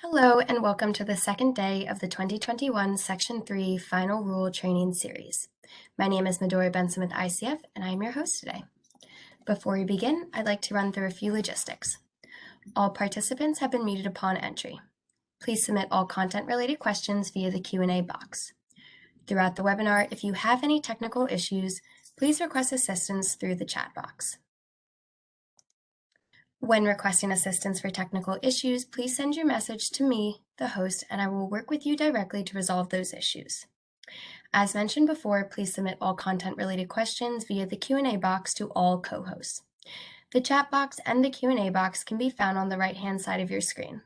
Hello and welcome to the second day of the 2021 Section 3 Final Rule Training Series. My name is Medora Benson with ICF and I am your host today. Before we begin, I'd like to run through a few logistics. All participants have been muted upon entry. Please submit all content-related questions via the Q&A box. Throughout the webinar, if you have any technical issues, please request assistance through the chat box. When requesting assistance for technical issues, please send your message to me, the host, and I will work with you directly to resolve those issues. As mentioned before, please submit all content-related questions via the Q&A box to all co-hosts. The chat box and the Q&A box can be found on the right-hand side of your screen.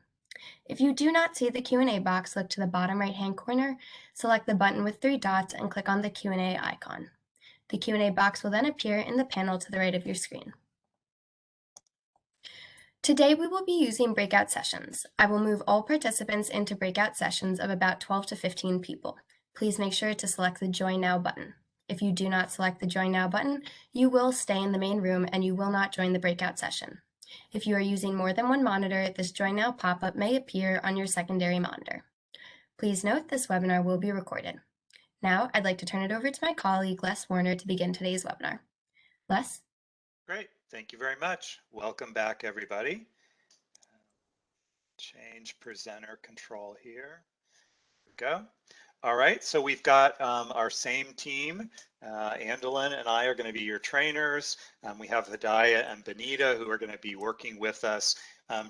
If you do not see the Q&A box, look to the bottom right-hand corner, select the button with 3 dots, and click on the Q&A icon. The Q&A box will then appear in the panel to the right of your screen. Today we will be using breakout sessions. I will move all participants into breakout sessions of about 12 to 15 people. Please make sure to select the Join Now button. If you do not select the Join Now button, you will stay in the main room and you will not join the breakout session. If you are using more than one monitor, this Join Now pop-up may appear on your secondary monitor. Please note this webinar will be recorded. Now I'd like to turn it over to my colleague Les Warner to begin today's webinar. Les? Great, thank you very much. Welcome back, everybody. Change presenter control here. There we go. All right, so we've got our same team. Andolin and I are going to be your trainers. We have Hidayah and Benita who are going to be working with us.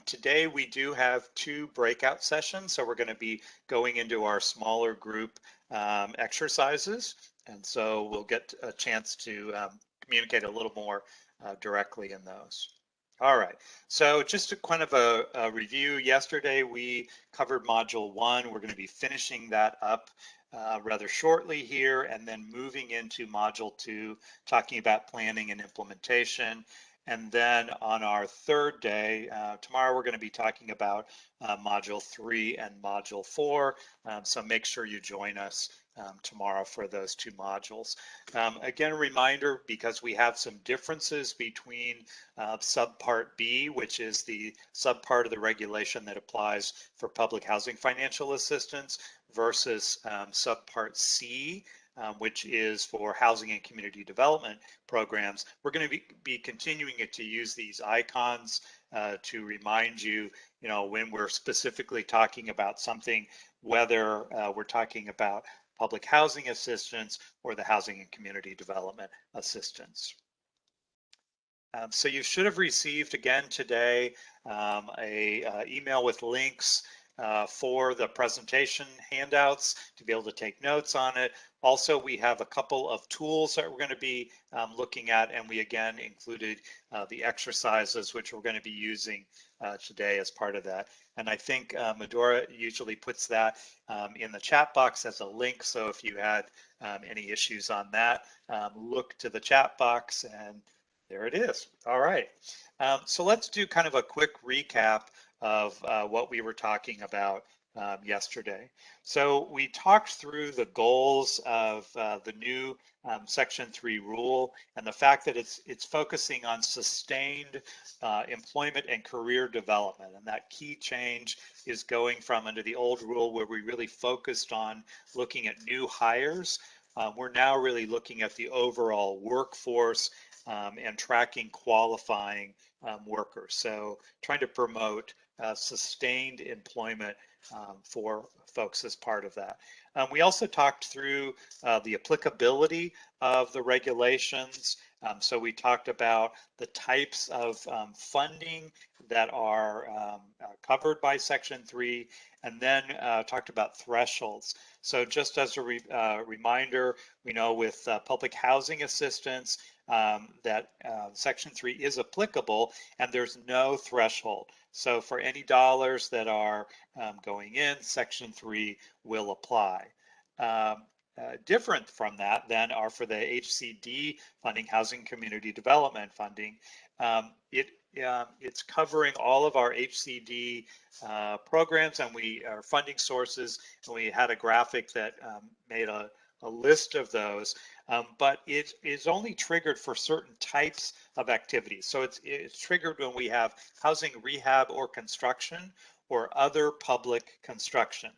Today we do have 2 breakout sessions, so we're going to be going into our smaller group exercises, and so we'll get a chance to communicate a little more directly in those. All right, so just a kind of a review. Yesterday we covered module 1. We're going to be finishing that up rather shortly here and then moving into module 2, talking about planning and implementation. And then on our third day, tomorrow, we're going to be talking about module 3 and module 4. So make sure you join us tomorrow for those 2 modules. Again, a reminder, because we have some differences between subpart B, which is the subpart of the regulation that applies for public housing financial assistance, versus subpart C, which is for housing and community development programs. We're going to be continuing to use these icons to remind you, when we're specifically talking about something, whether we're talking about public housing assistance or the housing and community development assistance. So you should have received again today a email with links for the presentation handouts to be able to take notes on it. Also, we have a couple of tools that we're going to be looking at, and we again included the exercises which we're going to be using today as part of that. And I think Medora usually puts that in the chat box as a link, so if you had any issues on that, look to the chat box and there it is. All right, so let's do kind of a quick recap of what we were talking about yesterday. So we talked through the goals of the new Section 3 rule and the fact that it's focusing on sustained employment and career development. And that key change is going from under the old rule where we really focused on looking at new hires. We're now really looking at the overall workforce and tracking qualifying workers. So trying to promote sustained employment for folks as part of that. We also talked through the applicability of the regulations. So we talked about the types of funding that are covered by Section 3, and then talked about thresholds. So just as a reminder, we know with public housing assistance that Section 3 is applicable and there's no threshold. So for any dollars that are going in, Section 3 will apply. Different from that then are for the HCD funding, Housing Community Development funding. It's covering all of our HCD programs and our funding sources, and we had a graphic that made a list of those, but it is only triggered for certain types of activities. So it's triggered when we have housing rehab or construction, or other public construction.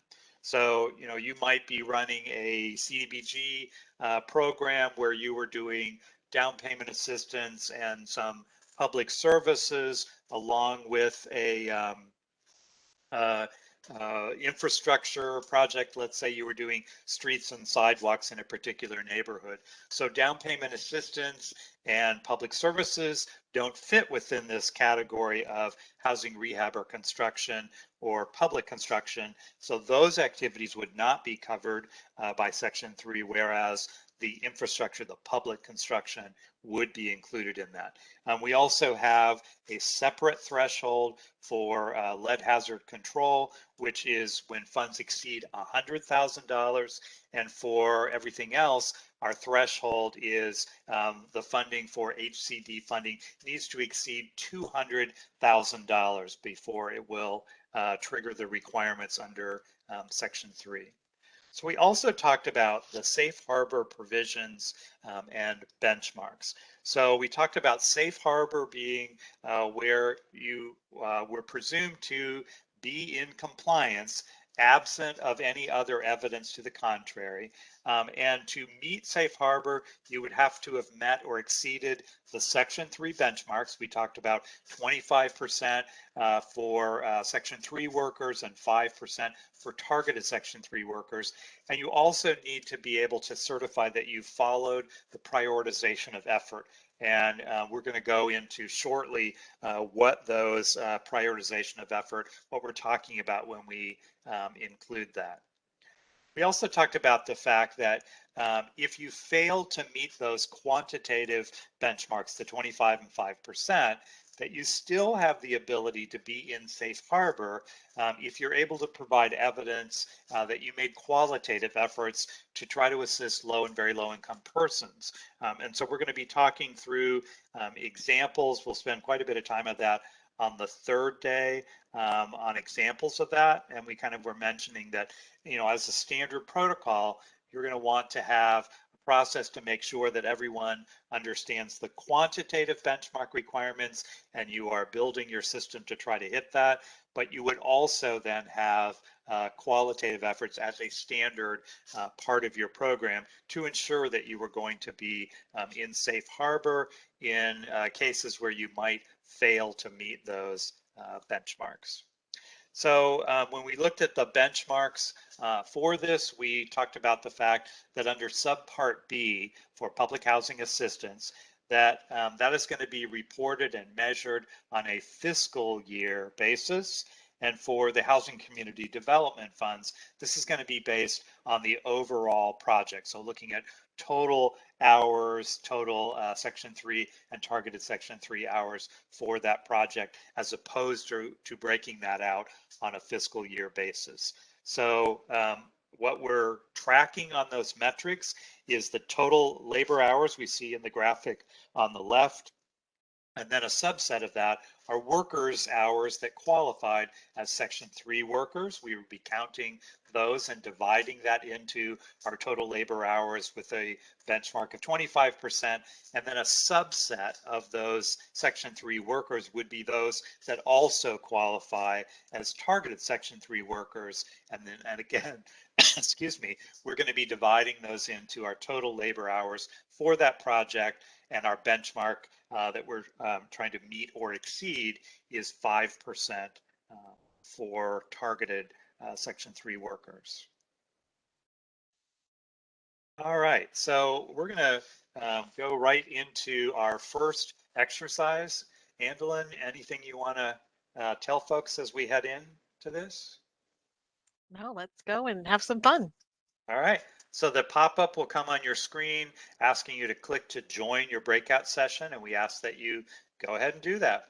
So, you might be running a CDBG program where you were doing down payment assistance and some public services along with a uh, infrastructure project. Let's say you were doing streets and sidewalks in a particular neighborhood. So down payment assistance and public services don't fit within this category of housing rehab or construction or public construction. So those activities would not be covered by Section 3, whereas the infrastructure, the public construction, would be included in that. We also have a separate threshold for lead hazard control, which is when funds exceed $100,000. And for everything else, our threshold is the funding for HCD funding needs to exceed $200,000 before it will trigger the requirements under Section 3. So we also talked about the safe harbor provisions and benchmarks. So we talked about safe harbor being where you were presumed to be in compliance absent of any other evidence to the contrary. And to meet safe harbor, you would have to have met or exceeded the Section 3 benchmarks. We talked about 25% for Section 3 workers and 5% for targeted Section 3 workers. And you also need to be able to certify that you followed the prioritization of effort. And we're going to go into shortly what those prioritization of effort, what we're talking about when we include that. We also talked about the fact that if you fail to meet those quantitative benchmarks, the 25 and 5%, that you still have the ability to be in safe harbor if you're able to provide evidence that you made qualitative efforts to try to assist low and very low income persons. And so we're going to be talking through examples. We'll spend quite a bit of time on that on the third day on examples of that. And we kind of were mentioning that, as a standard protocol, you're going to want to have a process to make sure that everyone understands the quantitative benchmark requirements and you are building your system to try to hit that. But you would also then have qualitative efforts as a standard part of your program to ensure that you were going to be in safe harbor in cases where you might fail to meet those benchmarks. So when we looked at the benchmarks for this, we talked about the fact that under subpart B for public housing assistance, that that is going to be reported and measured on a fiscal year basis. And for the housing community development funds, this is going to be based on the overall project. So looking at total hours, total Section 3 and targeted Section 3 hours for that project, as opposed to breaking that out on a fiscal year basis. So what we're tracking on those metrics is the total labor hours we see in the graphic on the left. And then a subset of that are workers' hours that qualified as Section 3 workers. We would be counting those and dividing that into our total labor hours with a benchmark of 25%. And then a subset of those Section 3 workers would be those that also qualify as targeted Section 3 workers. And again, excuse me, we're going to be dividing those into our total labor hours for that project, and our benchmark that we're trying to meet or exceed is 5% for targeted Section 3 workers. All right, so we're going to go right into our first exercise. Andelin, anything you want to tell folks as we head into this? No, let's go and have some fun. All right, so the pop-up will come on your screen asking you to click to join your breakout session, and we ask that you go ahead and do that.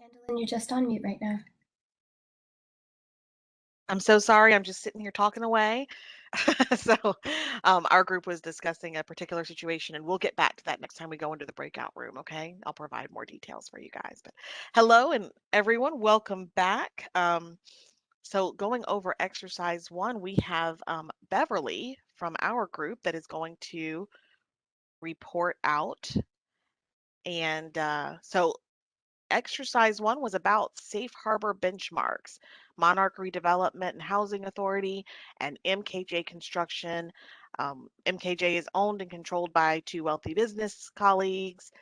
Andolyn, you're just on mute right now. I'm so sorry. I'm just sitting here talking away. So our group was discussing a particular situation, and we'll get back to that next time we go into the breakout room, okay? I'll provide more details for you guys. But hello, and everyone, welcome back. So going over exercise 1, we have Beverly from our group that is going to report out. And so exercise 1 was about safe harbor benchmarks, Monarch Redevelopment and Housing Authority, and MKJ Construction. MKJ is owned and controlled by 2 wealthy business colleagues.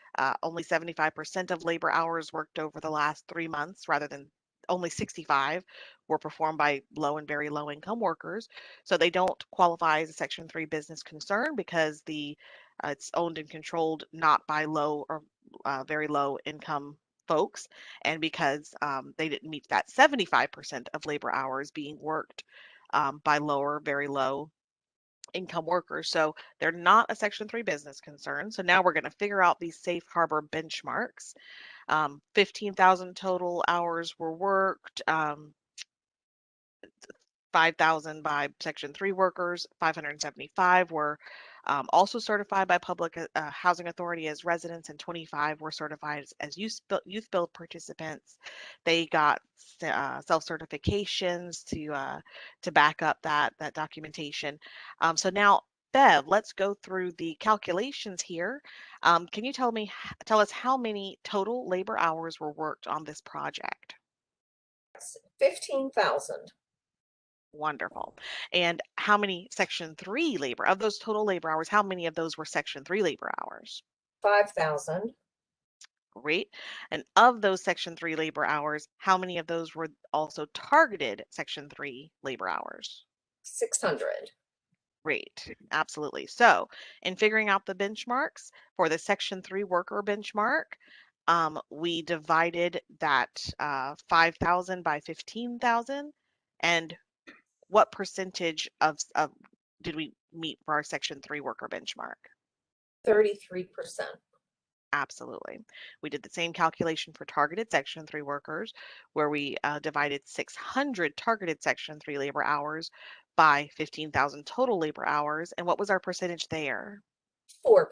Only 75% of labor hours worked over the last 3 months, rather than only 65 were performed by low and very low income workers. So they don't qualify as a Section 3 business concern because it's owned and controlled not by low or very low income folks, and because they didn't meet that 75% of labor hours being worked by lower, very low income workers. So they're not a Section 3 business concern. So now we're going to figure out these safe harbor benchmarks. 15,000 total hours were worked. 5,000 by Section 3 workers, 575 were also certified by Public Housing Authority as residents, and 25 were certified as youth build participants. They got self-certifications to back up that documentation. So now, Bev, let's go through the calculations here. Can you tell us how many total labor hours were worked on this project? 15,000. Wonderful. And how many Section 3 labor, of those total labor hours, how many of those were Section 3 labor hours? 5,000. Great. And of those Section 3 labor hours, how many of those were also targeted Section 3 labor hours? 600. Great. Absolutely. So, in figuring out the benchmarks for the Section 3 worker benchmark, we divided that 5,000 by 15,000. And what percentage of did we meet for our Section 3 worker benchmark? 33%. Absolutely. We did the same calculation for targeted Section 3 workers, where we divided 600 targeted Section 3 labor hours by 15,000 total labor hours. And what was our percentage there? 4%.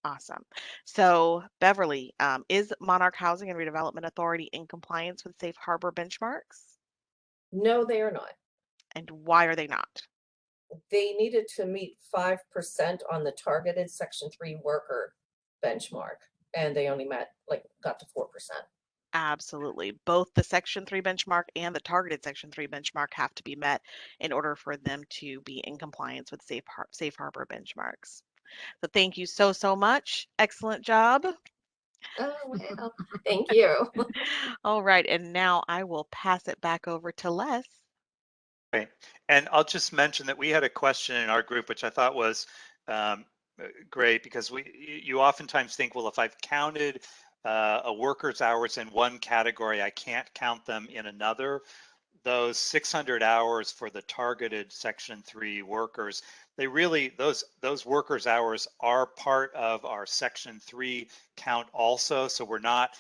Awesome. So, Beverly, is Monarch Housing and Redevelopment Authority in compliance with safe harbor benchmarks? No, they are not. And why are they not? They needed to meet 5% on the targeted Section 3 worker benchmark, and they only got to 4%. Absolutely. Both the Section 3 benchmark and the targeted Section 3 benchmark have to be met in order for them to be in compliance with safe harbor benchmarks. So thank you so much. Excellent job. Oh, well, thank you. All right, and now I will pass it back over to Les. Okay. And I'll just mention that we had a question in our group, which I thought was great, because you oftentimes think, well, if I've counted a worker's hours in one category, I can't count them in another. Those 600 hours for the targeted Section 3 workers, those workers' hours are part of our Section 3 count also. So we're not,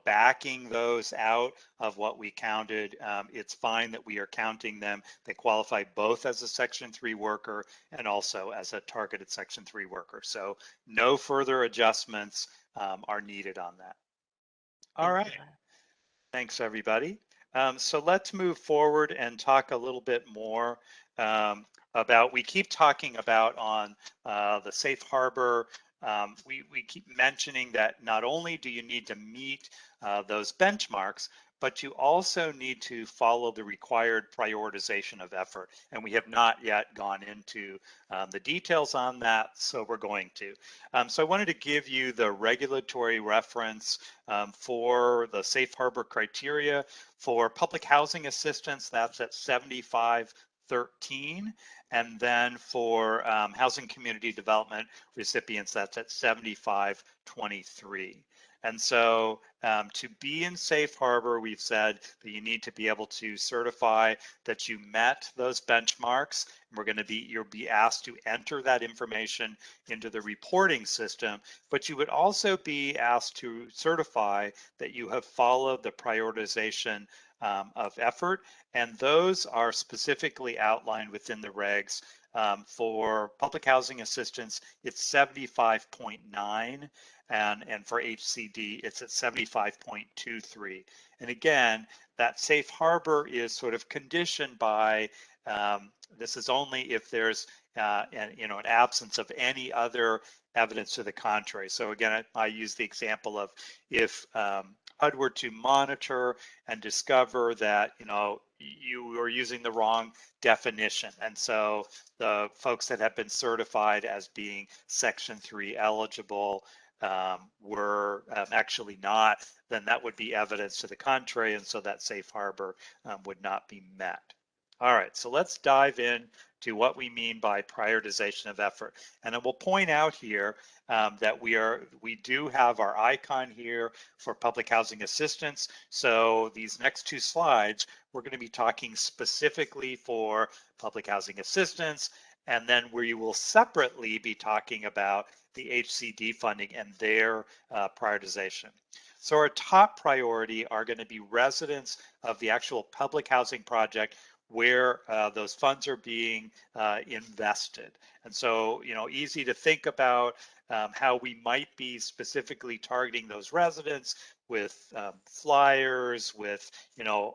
backing those out of what we counted. It's fine that we are counting them. They qualify both as a Section 3 worker and also as a targeted Section 3 worker. So no further adjustments are needed on that. All right. Thanks, everybody. So let's move forward and talk a little bit more about, we keep talking about on the safe harbor. We keep mentioning that not only do you need to meet those benchmarks, but you also need to follow the required prioritization of effort. And we have not yet gone into the details on that, so we're going to. So I wanted to give you the regulatory reference for the safe harbor criteria. For public housing assistance, that's at 7513. And then for housing community development recipients, that's at 7523. And so to be in safe harbor, we've said that you need to be able to certify that you met those benchmarks. And you'll be asked to enter that information into the reporting system, but you would also be asked to certify that you have followed the prioritization of effort. And those are specifically outlined within the regs. For public housing assistance, it's 75.9. And for HCD, it's at 75.23. And again, that safe harbor is sort of conditioned by this is only if there's an absence of any other evidence to the contrary. So again, I use the example of if HUD were to monitor and discover that you were using the wrong definition, and so the folks that have been certified as being Section 3 eligible were actually not, then that would be evidence to the contrary, and so that safe harbor would not be met. All right, so let's dive in to what we mean by prioritization of effort. And I will point out here that we do have our icon here for public housing assistance. So these next two slides, we're going to be talking specifically for public housing assistance, and then we will separately be talking about the HCD funding and their prioritization. So our top priority are going to be residents of the actual public housing project where those funds are being invested. And so, easy to think about how we might be specifically targeting those residents with flyers, with,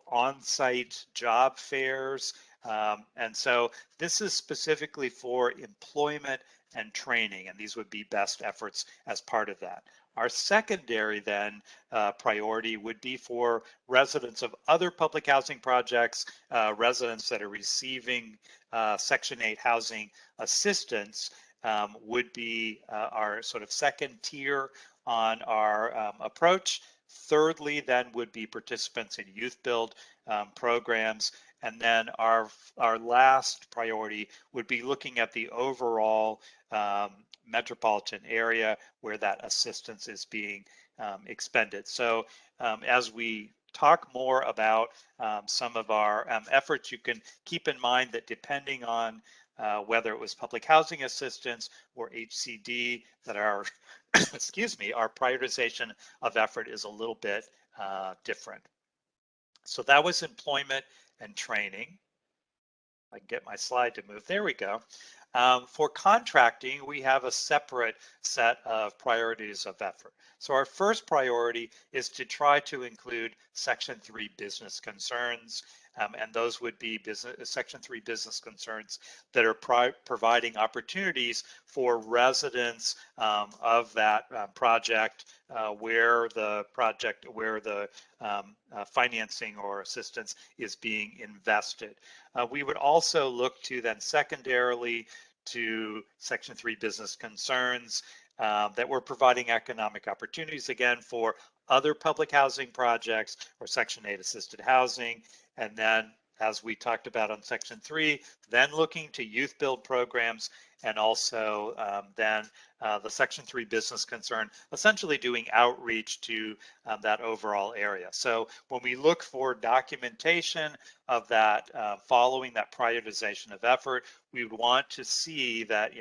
on-site job fairs. And so this is specifically for employment and training, and these would be best efforts as part of that. Our secondary then priority would be for residents of other public housing projects, residents that are receiving Section 8 housing assistance would be our sort of second tier on our approach. Thirdly, then would be participants in youth build programs. And then our last priority would be looking at the overall metropolitan area where that assistance is being expended. So as we talk more about some of our efforts, you can keep in mind that depending on whether it was public housing assistance or HCD, that our excuse me, our prioritization of effort is a little bit different. So that was employment and training. I can get my slide to move. There we go. For contracting, we have a separate set of priorities of effort. So our first priority is to try to include Section 3 business concerns, and those would be Section 3 business concerns that are providing opportunities for residents of that project where the financing or assistance is being invested. We would also look to then secondarily to Section 3 business concerns that we're providing economic opportunities again for other public housing projects or Section 8 assisted housing. And then, as we talked about on Section 3, then looking to youth build programs and also then the Section 3 business concern, essentially doing outreach to that overall area. So when we look for documentation of that following that prioritization of effort, we would want to see that,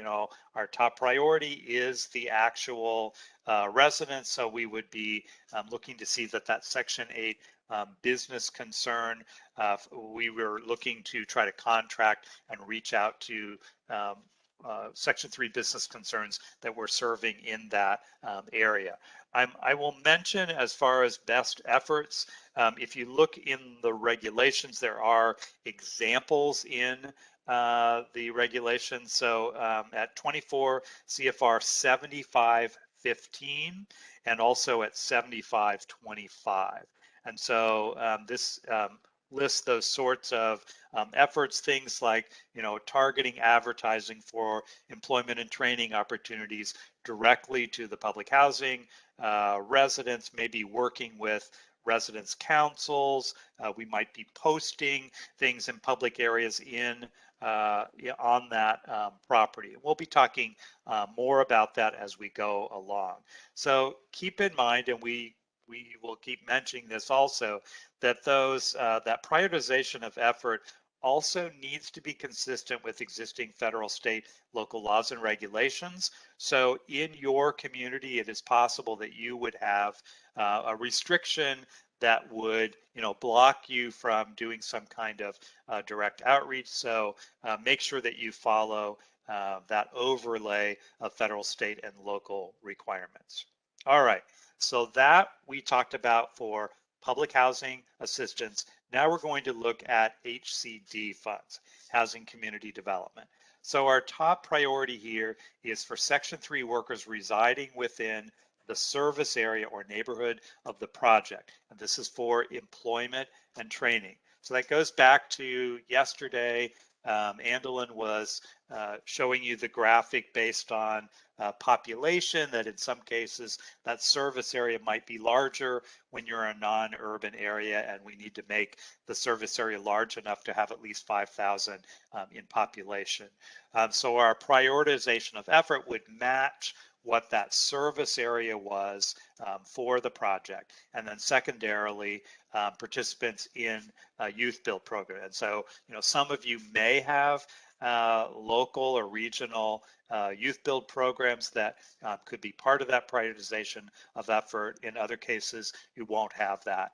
our top priority is the actual residents. So we would be looking to see that Section 8 business concern, we were looking to try to contract and reach out to Section 3 business concerns that we're serving in that area. I will mention, as far as best efforts, if you look in the regulations, there are examples in the regulations. So at 24 CFR 7515 and also at 7525. And so this lists those sorts of efforts, things like, targeting advertising for employment and training opportunities directly to the public housing residents, maybe working with residents councils. We might be posting things in public areas in on that property. We'll be talking more about that as we go along. So keep in mind, and we will keep mentioning this also, that that prioritization of effort also needs to be consistent with existing federal, state, local laws and regulations. So in your community, it is possible that you would have a restriction that would, block you from doing some kind of direct outreach. So make sure that you follow that overlay of federal, state, and local requirements. All right, so that we talked about for public housing assistance. Now we're going to look at HCD funds, Housing Community Development. So our top priority here is for Section 3 workers residing within the service area or neighborhood of the project. And this is for employment and training. So that goes back to yesterday. Andelin was showing you the graphic based on population, that in some cases that service area might be larger when you're in a non-urban area, and we need to make the service area large enough to have at least 5,000 in population. So our prioritization of effort would match what that service area was for the project, and then secondarily participants in a youth build program. And so, some of you may have local or regional youth build programs that could be part of that prioritization of effort. In other cases, you won't have that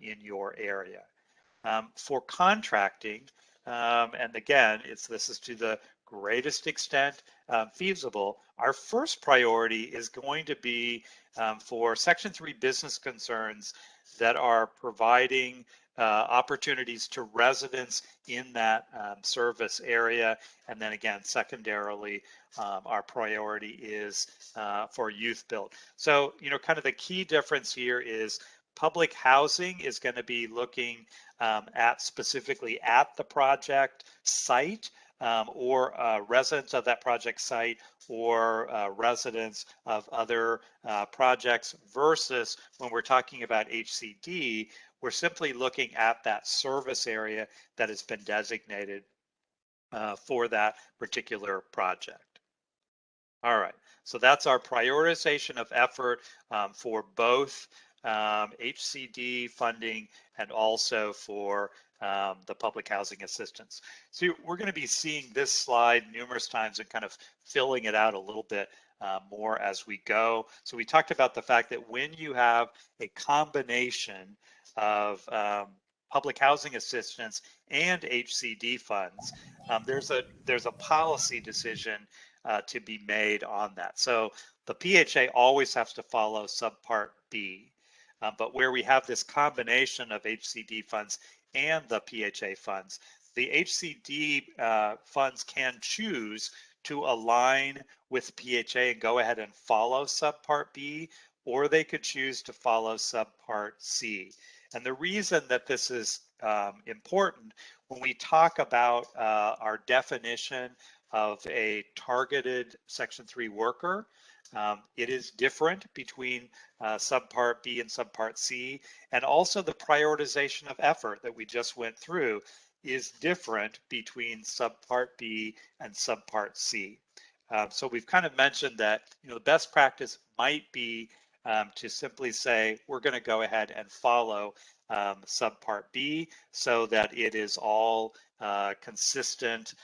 in your area. For contracting, and again, this is to the greatest extent feasible, our first priority is going to be for Section 3 business concerns that are providing opportunities to residents in that service area. And then again, secondarily, our priority is for youth build. So, kind of the key difference here is public housing is going to be looking at specifically at the project site, or residents of that project site, or residents of other projects, versus when we're talking about HCD, we're simply looking at that service area that has been designated for that particular project. All right, so that's our prioritization of effort for both HCD funding and also for the public housing assistance. So we're going to be seeing this slide numerous times and kind of filling it out a little bit more as we go. So we talked about the fact that when you have a combination of public housing assistance and HCD funds, there's a policy decision to be made on that. So the PHA always has to follow subpart B. But where we have this combination of HCD funds and the PHA funds, the HCD funds can choose to align with PHA and go ahead and follow subpart B, or they could choose to follow subpart C. And the reason that this is important, when we talk about our definition of a targeted Section 3 worker, it is different between subpart B and subpart C, and also the prioritization of effort that we just went through is different between subpart B and subpart C. So we've kind of mentioned that the best practice might be to simply say we're going to go ahead and follow subpart B so that it is all consistent.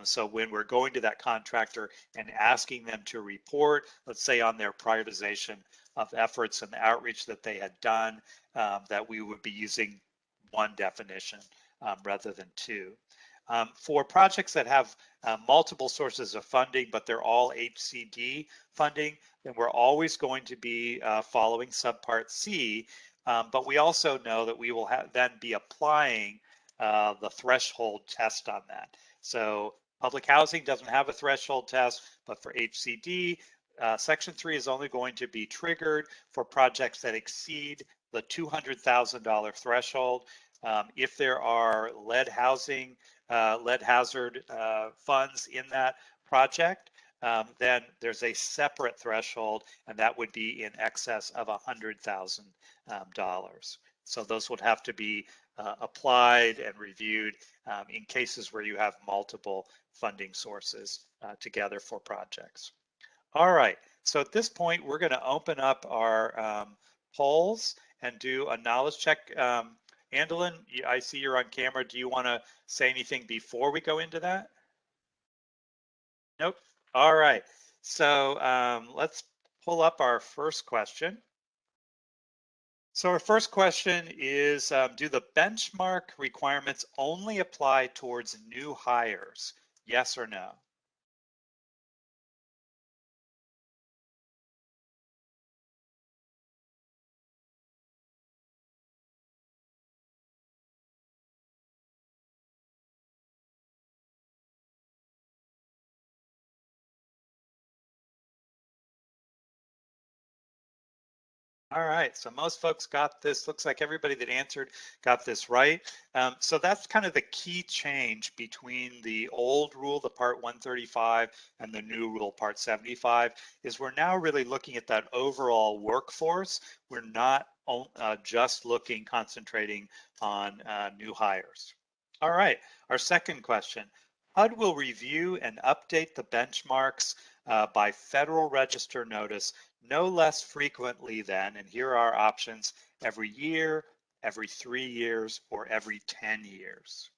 So when we're going to that contractor and asking them to report, let's say on their prioritization of efforts and the outreach that they had done, that we would be using one definition rather than two. For projects that have multiple sources of funding, but they're all HCD funding, then we're always going to be following subpart C. But we also know that we will then be applying the threshold test on that. So public housing doesn't have a threshold test, but for HCD, Section 3 is only going to be triggered for projects that exceed the $200,000 threshold. If there are lead hazard funds in that project, then there's a separate threshold, and that would be in excess of $100,000. So those would have to be applied and reviewed in cases where you have multiple funding sources together for projects. All right, so at this point, we're going to open up our polls and do a knowledge check. Andolin, I see you're on camera. Do you want to say anything before we go into that? Nope. All right, so let's pull up our first question. So our first question is, do the benchmark requirements only apply towards new hires? Yes or no? All right, so most folks got this. Looks like everybody that answered got this right. So that's kind of the key change between the old rule, the Part 135, and the new rule, Part 75, is we're now really looking at that overall workforce. We're not just concentrating on new hires. All right, our second question. HUD will review and update the benchmarks by Federal Register notice no less frequently than, and here are our options, every year, every 3 years, or every 10 years.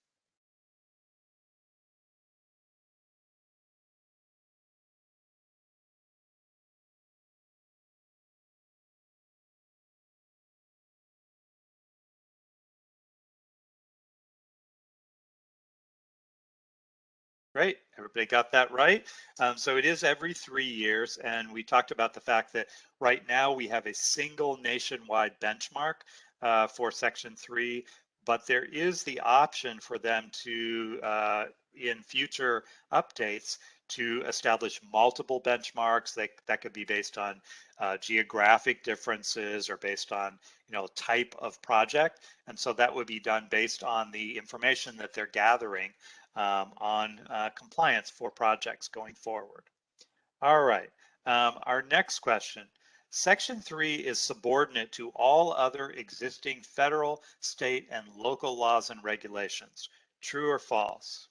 Great, everybody got that right. So it is every 3 years, and we talked about the fact that right now we have a single nationwide benchmark for Section 3, but there is the option for them to, in future updates, to establish multiple benchmarks that could be based on geographic differences or based on type of project, and so that would be done based on the information that they're gathering on compliance for projects going forward. All right, our next question. Section 3 is subordinate to all other existing federal, state, and local laws and regulations. True or false?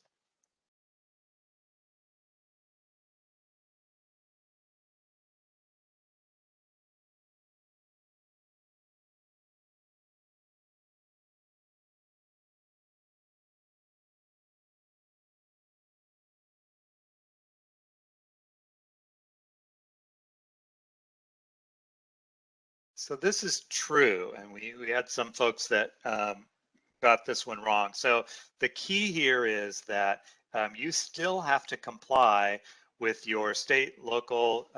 So this is true, and we had some folks that got this one wrong. So the key here is that you still have to comply with your state, local,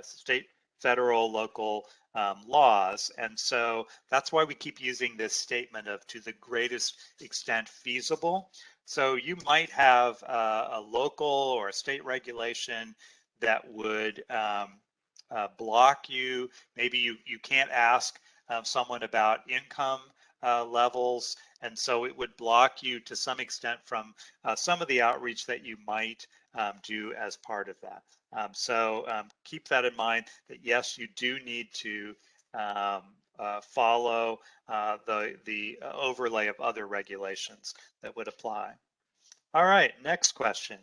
state, federal, local laws. And so that's why we keep using this statement of to the greatest extent feasible. So you might have a local or a state regulation that would block you. Maybe you can't ask someone about income levels, and so it would block you to some extent from some of the outreach that you might do as part of that. So keep that in mind that yes, you do need to follow the overlay of other regulations that would apply. All right, next question.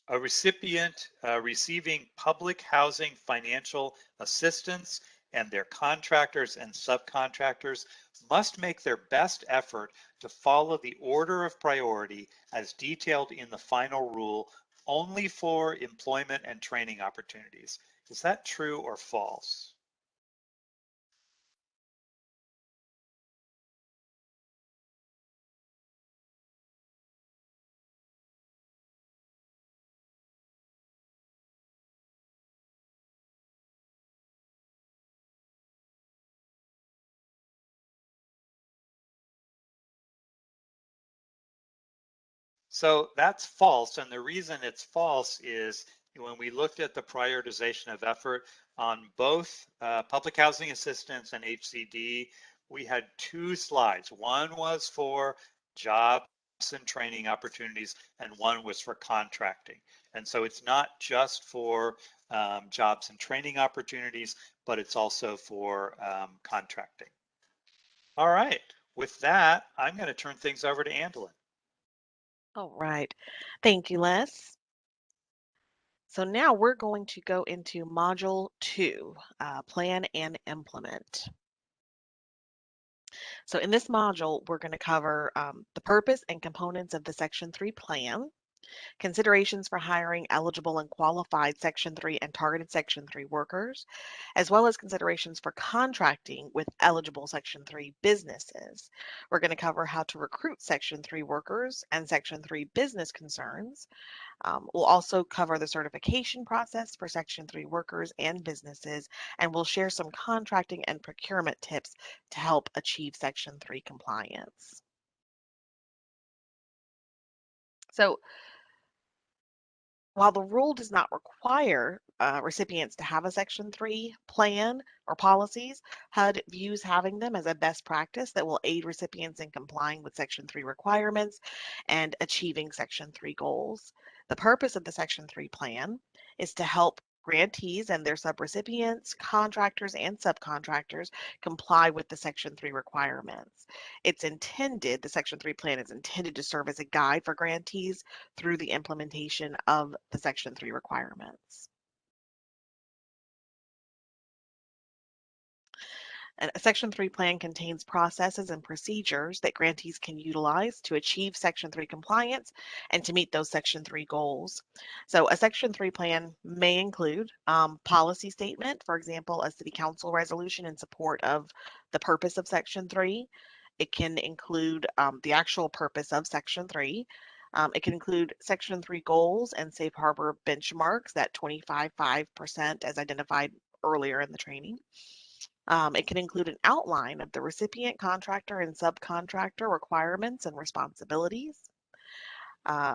A recipient receiving public housing financial assistance and their contractors and subcontractors must make their best effort to follow the order of priority as detailed in the final rule only for employment and training opportunities. Is that true or false? So that's false. And the reason it's false is when we looked at the prioritization of effort on both public housing assistance and HCD, we had 2 slides. One was for jobs and training opportunities, and one was for contracting. And so it's not just for jobs and training opportunities, but it's also for contracting. All right, with that, I'm going to turn things over to Andelin. All right. Thank you, Les. So now we're going to go into Module 2, Plan and Implement. So in this module, we're going to cover the purpose and components of the Section 3 plan, considerations for hiring eligible and qualified Section 3 and targeted Section 3 workers, as well as considerations for contracting with eligible Section 3 businesses. We're going to cover how to recruit Section 3 workers and Section 3 business concerns. We'll also cover the certification process for Section 3 workers and businesses, and we'll share some contracting and procurement tips to help achieve Section 3 compliance. So, while the rule does not require recipients to have a Section 3 plan or policies, HUD views having them as a best practice that will aid recipients in complying with Section 3 requirements and achieving Section 3 goals. The purpose of the Section 3 plan is to help grantees and their subrecipients, contractors, and subcontractors comply with the Section 3 requirements. The Section 3 plan is intended to serve as a guide for grantees through the implementation of the Section 3 requirements. And a Section 3 plan contains processes and procedures that grantees can utilize to achieve Section 3 compliance and to meet those Section 3 goals. So a Section 3 plan may include policy statement, for example, a City Council resolution in support of the purpose of Section 3. It can include the actual purpose of Section 3. It can include Section 3 goals and safe harbor benchmarks, that 25.5% as identified earlier in the training. It can include an outline of the recipient, contractor, and subcontractor requirements and responsibilities,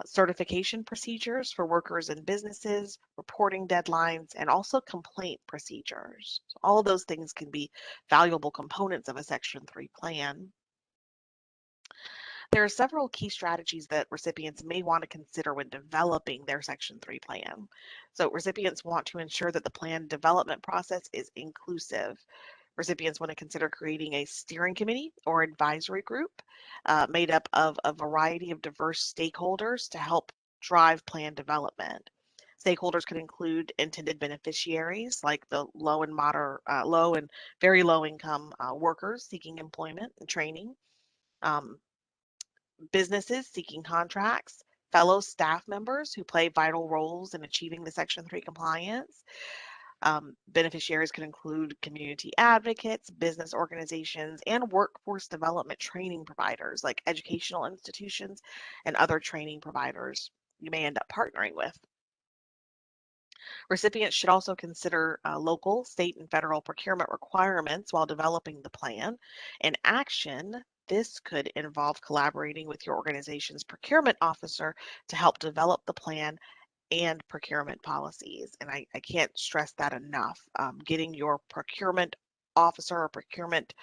certification procedures for workers and businesses, reporting deadlines, and also complaint procedures. So all of those things can be valuable components of a Section 3 plan. There are several key strategies that recipients may want to consider when developing their Section 3 plan. So recipients want to ensure that the plan development process is inclusive. Recipients want to consider creating a steering committee or advisory group made up of a variety of diverse stakeholders to help drive plan development. Stakeholders could include intended beneficiaries like the low and very low income workers seeking employment and training, businesses seeking contracts, fellow staff members who play vital roles in achieving the Section 3 compliance. Beneficiaries could include community advocates, business organizations, and workforce development training providers like educational institutions and other training providers you may end up partnering with. Recipients should also consider local, state, and federal procurement requirements while developing the plan. In action, this could involve collaborating with your organization's procurement officer to help develop the plan and procurement policies. And I can't stress that enough. Getting your procurement officer or procurement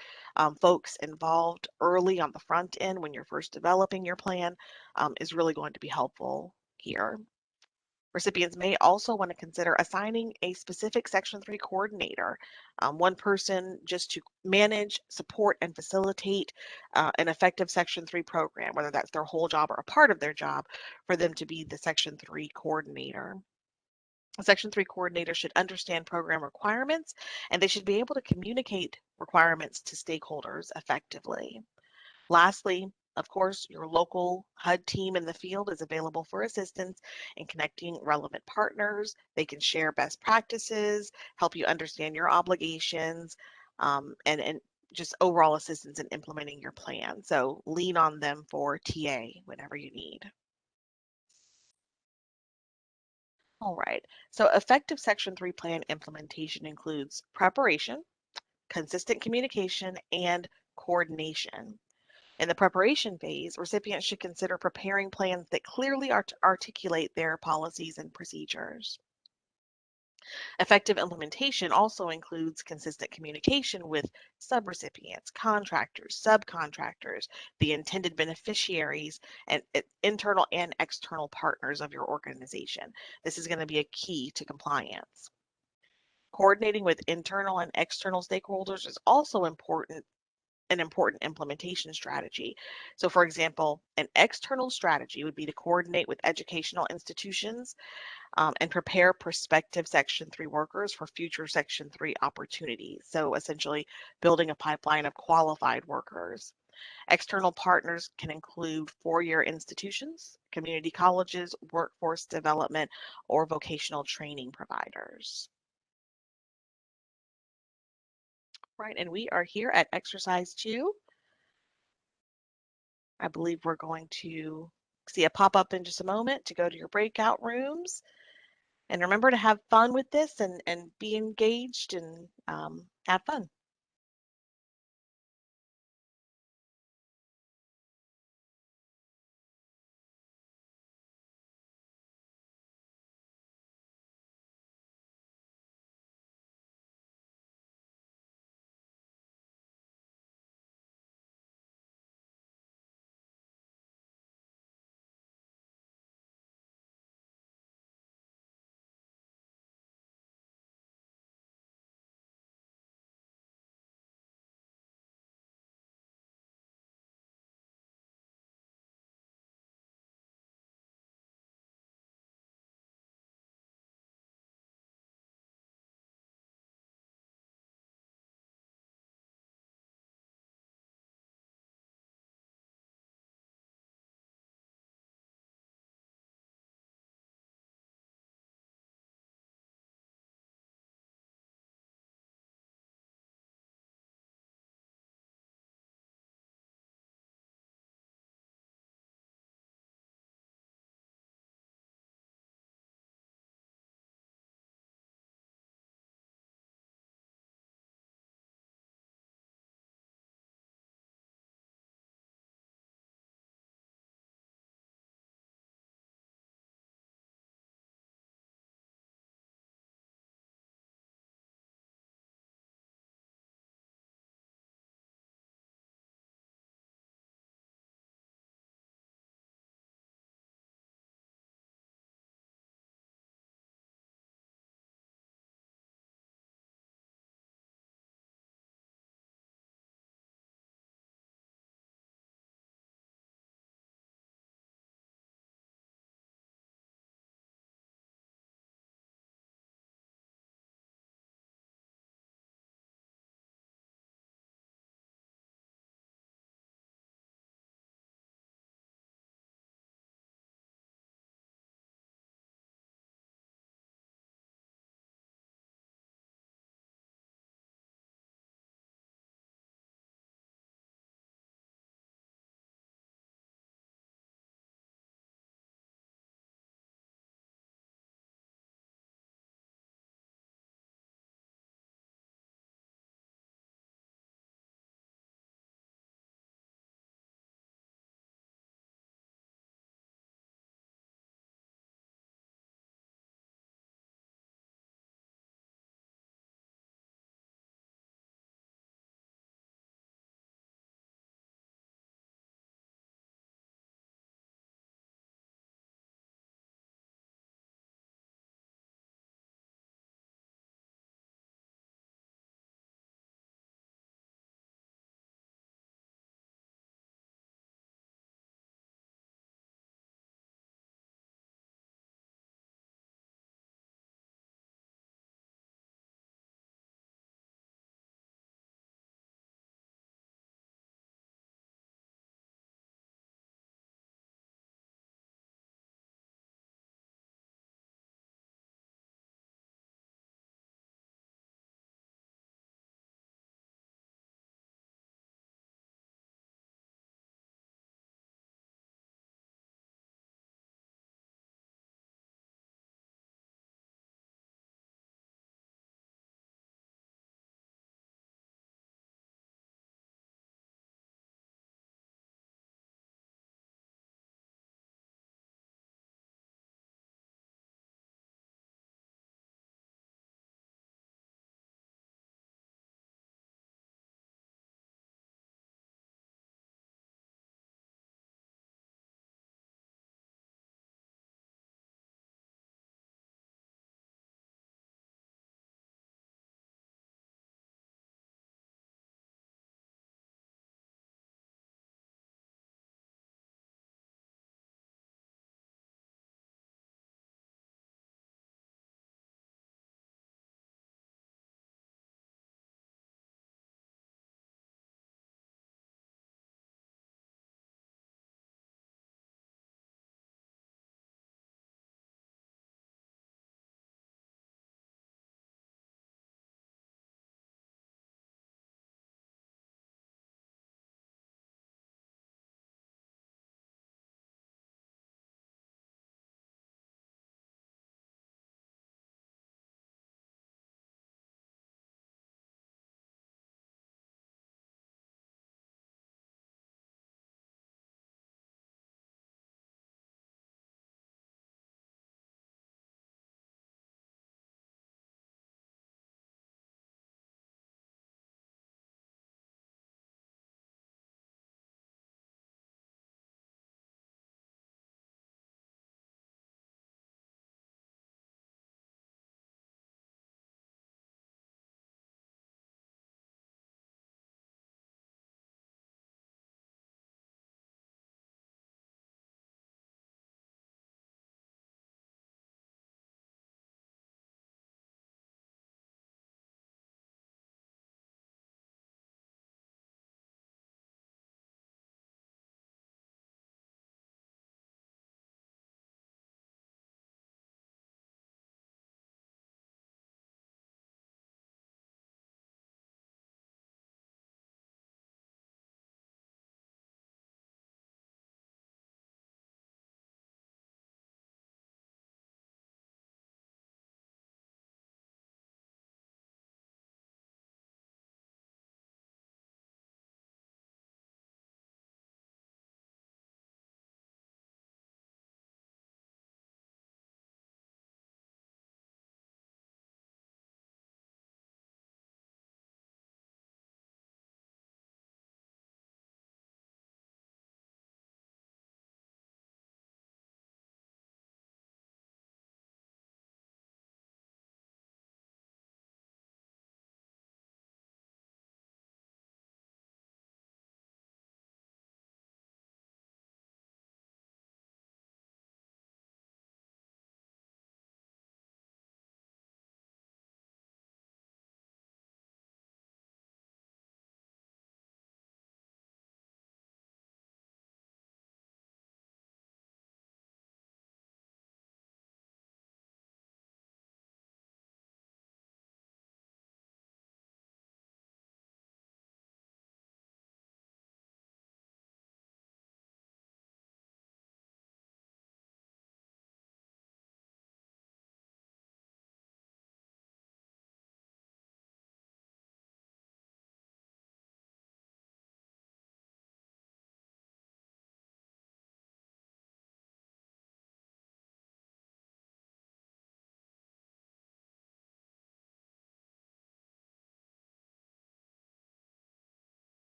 folks involved early on the front end when you're first developing your plan is really going to be helpful here. Recipients may also want to consider assigning a specific Section 3 coordinator, one person just to manage, support, and facilitate an effective Section 3 program, whether that's their whole job or a part of their job, for them to be the Section 3 coordinator. A Section 3 coordinator should understand program requirements, and they should be able to communicate requirements to stakeholders effectively. Lastly, of course, your local HUD team in the field is available for assistance in connecting relevant partners. They can share best practices, help you understand your obligations, and just overall assistance in implementing your plan. So lean on them for TA whenever you need. All right, so effective Section 3 plan implementation includes preparation, consistent communication, and coordination. In the preparation phase, recipients should consider preparing plans that clearly articulate their policies and procedures. Effective implementation also includes consistent communication with subrecipients, contractors, subcontractors, the intended beneficiaries, and internal and external partners of your organization. This is going to be a key to compliance. Coordinating with internal and external stakeholders is also an important implementation strategy. So for example, an external strategy would be to coordinate with educational institutions and prepare prospective Section 3 workers for future Section 3 opportunities. So essentially building a pipeline of qualified workers. External partners can include four-year institutions, community colleges, workforce development, or vocational training providers. Right, and we are here at exercise 2. I believe we're going to see a pop-up in just a moment to go to your breakout rooms. And remember to have fun with this and be engaged and have fun.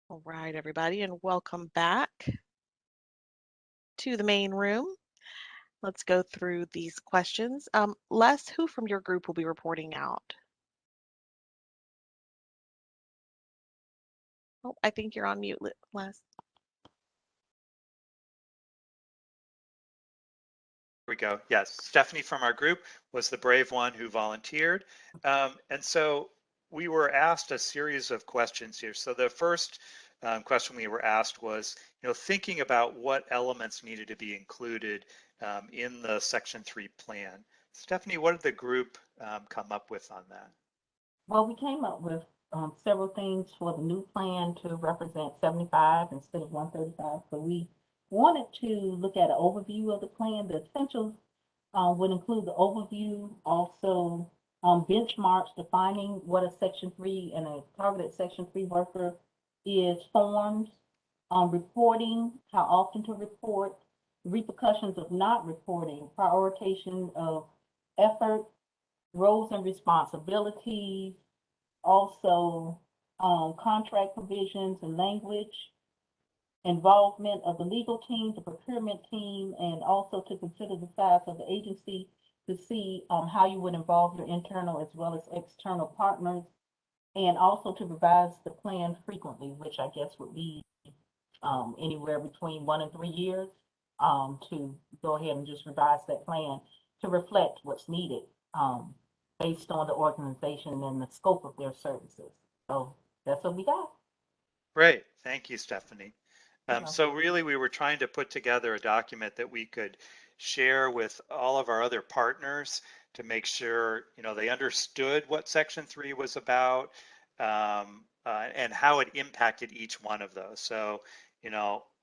All right, everybody, and welcome back to the main room. Let's go through these questions. Les, who from your group will be reporting out? Oh, I think you're on mute, Les. We go. Yes, Stephanie from our group was the brave one who volunteered. And so we were asked a series of questions here. So the first question we were asked was, thinking about what elements needed to be included in the Section 3 plan. Stephanie, what did the group come up with on that? Well, we came up with several things for the new plan to represent 75 instead of 135. So we wanted to look at an overview of the plan. The essentials would include the overview, also benchmarks defining what a Section 3 and a targeted Section 3 worker is, forms, reporting, how often to report, repercussions of not reporting, prioritization of effort, roles and responsibilities, also contract provisions and language, involvement of the legal team, the procurement team, and also to consider the size of the agency to see how you would involve your internal as well as external partners, and also to revise the plan frequently, which I guess would be anywhere between 1 and 3 years, to go ahead and just revise that plan to reflect what's needed, based on the organization and the scope of their services. So that's what we got. Great. Thank you, Stephanie. Yeah. So really, we were trying to put together a document that we could share with all of our other partners to make sure, they understood what Section 3 was about, and how it impacted each one of those. So,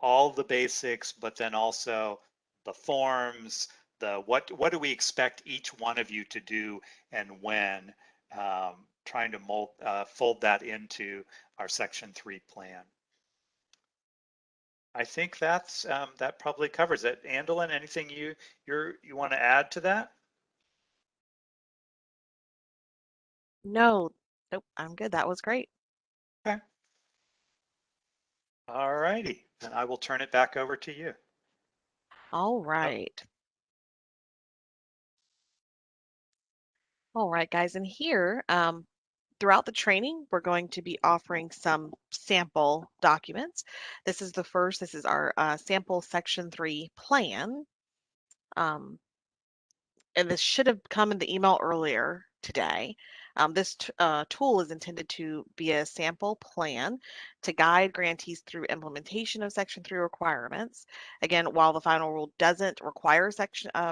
all the basics, but then also the forms, the what do we expect each one of you to do and when, trying to fold that into our Section 3 plan. I think that probably covers it. Andelin, anything you want to add to that? No, nope, I'm good. That was great. Okay. All righty. Then I will turn it back over to you. All right. All right, guys, and here, throughout the training, we're going to be offering some sample documents. This is the first, this is our sample Section 3 plan. And this should have come in the email earlier today. This tool is intended to be a sample plan to guide grantees through implementation of Section 3 requirements. Again, while the final rule doesn't require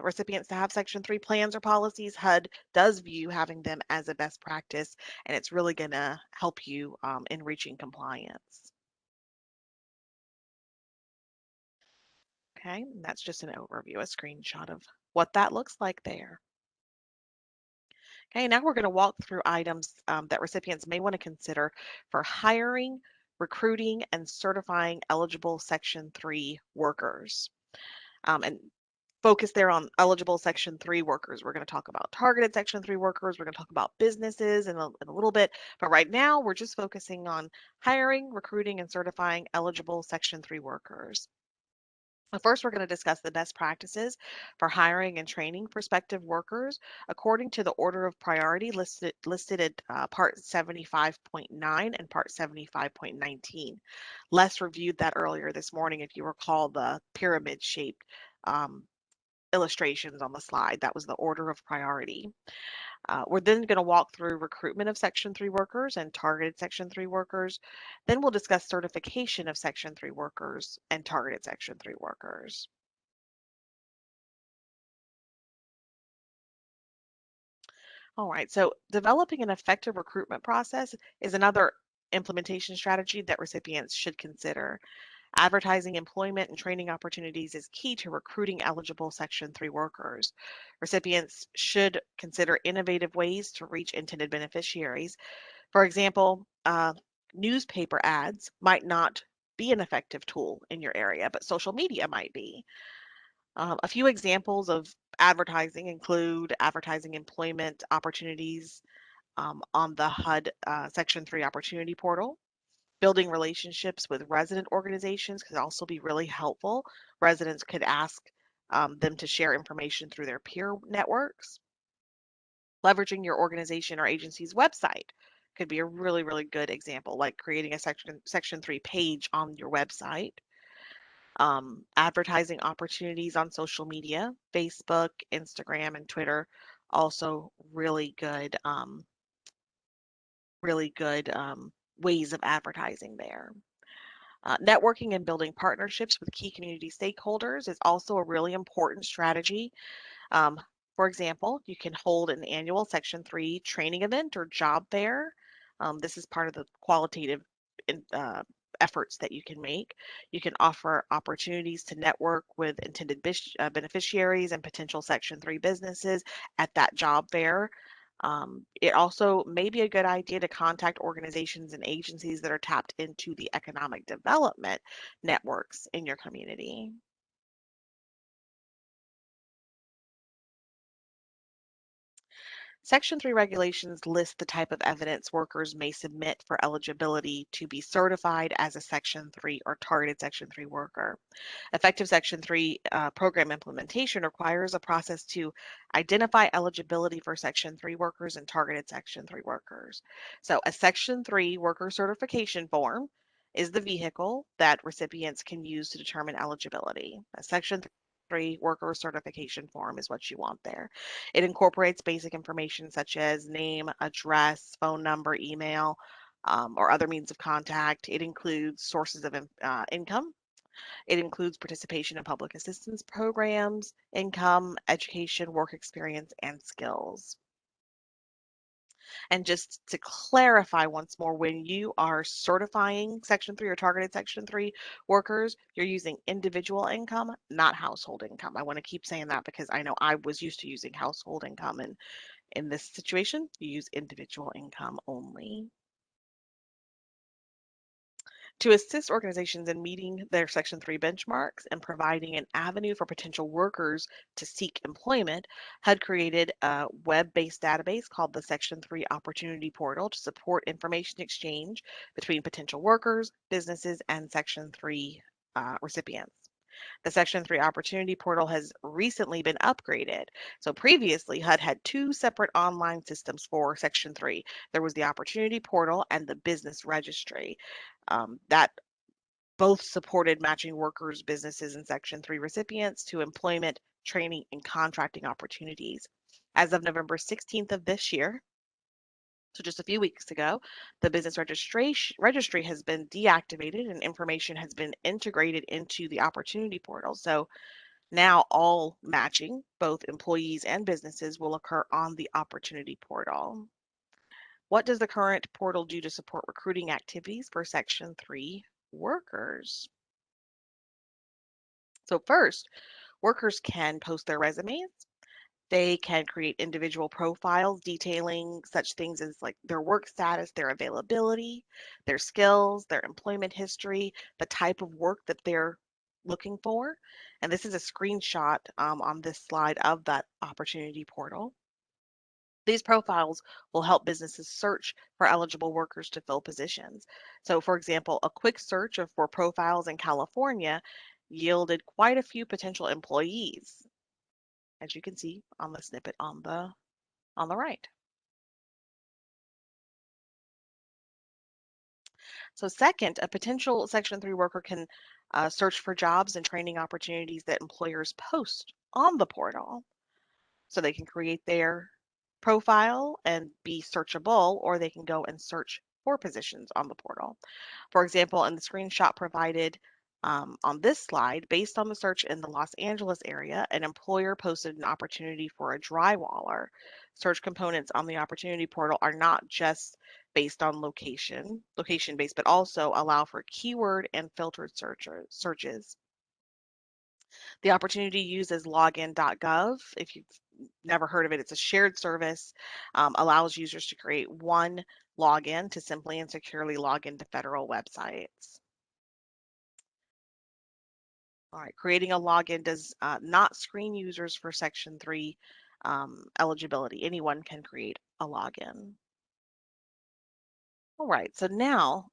recipients to have Section 3 plans or policies, HUD does view having them as a best practice, and it's really going to help you in reaching compliance. Okay, and that's just an overview, a screenshot of what that looks like there. Okay, now we're going to walk through items that recipients may want to consider for hiring, recruiting, and certifying eligible Section 3 workers. And focus there on eligible Section 3 workers. We're going to talk about targeted Section 3 workers. We're going to talk about businesses in a little bit. But right now, we're just focusing on hiring, recruiting, and certifying eligible Section 3 workers. First, we're going to discuss the best practices for hiring and training prospective workers according to the order of priority listed at Part 75.9 and Part 75.19. Les reviewed that earlier this morning, if you recall the pyramid-shaped illustrations on the slide. That was the order of priority. We're then going to walk through recruitment of Section 3 workers and targeted Section 3 workers. Then we'll discuss certification of Section 3 workers and targeted Section 3 workers. All right, so developing an effective recruitment process is another implementation strategy that recipients should consider. Advertising employment and training opportunities is key to recruiting eligible Section 3 workers. Recipients should consider innovative ways to reach intended beneficiaries. For example, newspaper ads might not be an effective tool in your area, but social media might be. A few examples of advertising include advertising employment opportunities on the HUD Section 3 opportunity portal, Building relationships with resident organizations could also be really helpful. Residents could ask them to share information through their peer networks. Leveraging your organization or agency's website could be a really, really good example, like creating a section 3 page on your website. Advertising opportunities on social media, Facebook, Instagram, and Twitter, also really good ways of advertising there. Networking and building partnerships with key community stakeholders is also a really important strategy. Um, for example, you can hold an annual Section 3 training event or job fair. This is part of the qualitative efforts that you can make. You can offer opportunities to network with intended beneficiaries and potential Section 3 businesses at that job fair. It also may be a good idea to contact organizations and agencies that are tapped into the economic development networks in your community. Section 3 regulations list the type of evidence workers may submit for eligibility to be certified as a Section 3 or targeted Section 3 worker. Effective Section 3 program implementation requires a process to identify eligibility for Section 3 workers and targeted Section 3 workers. So a Section 3 worker certification form is the vehicle that recipients can use to determine eligibility. A Section 3 worker certification form is what you want there. It incorporates basic information such as name, address, phone number, email, or other means of contact. It includes sources of income. It includes participation in public assistance programs, income, education, work experience, and skills. And just to clarify once more, when you are certifying Section 3 or targeted Section 3 workers, you're using individual income, not household income. I want to keep saying that because I know I was used to using household income, and in this situation, you use individual income only. To assist organizations in meeting their Section 3 benchmarks and providing an avenue for potential workers to seek employment, HUD created a web-based database called the Section 3 Opportunity Portal to support information exchange between potential workers, businesses, and Section 3 recipients. The Section 3 Opportunity Portal has recently been upgraded. So previously, HUD had two separate online systems for Section 3. There was the Opportunity Portal and the Business Registry. That both supported matching workers, businesses, and Section 3 recipients to employment, training, and contracting opportunities. As of November 16th of this year, so just a few weeks ago, the business registry has been deactivated and information has been integrated into the opportunity portal. So now all matching, both employees and businesses, will occur on the opportunity portal. What does the current portal do to support recruiting activities for Section 3 workers? So first, workers can post their resumes. They can create individual profiles detailing such things as like their work status, their availability, their skills, their employment history, the type of work that they're looking for. And this is a screenshot on this slide of that opportunity portal. These profiles will help businesses search for eligible workers to fill positions. So, for example, a quick search for profiles in California yielded quite a few potential employees, as you can see on the snippet on the right. So second, a potential Section 3 worker can search for jobs and training opportunities that employers post on the portal. So they can create their profile and be searchable, or they can go and search for positions on the portal. For example, in the screenshot provided on this slide, based on the search in the Los Angeles area, an employer posted an opportunity for a drywaller. Search components on the opportunity portal are not just based on location based, but also allow for keyword and filtered searches. The opportunity uses login.gov. If you've never heard of it, it's a shared service, allows users to create one login to simply and securely log into federal websites. All right, creating a login does not screen users for Section 3 eligibility. Anyone can create a login. All right, so now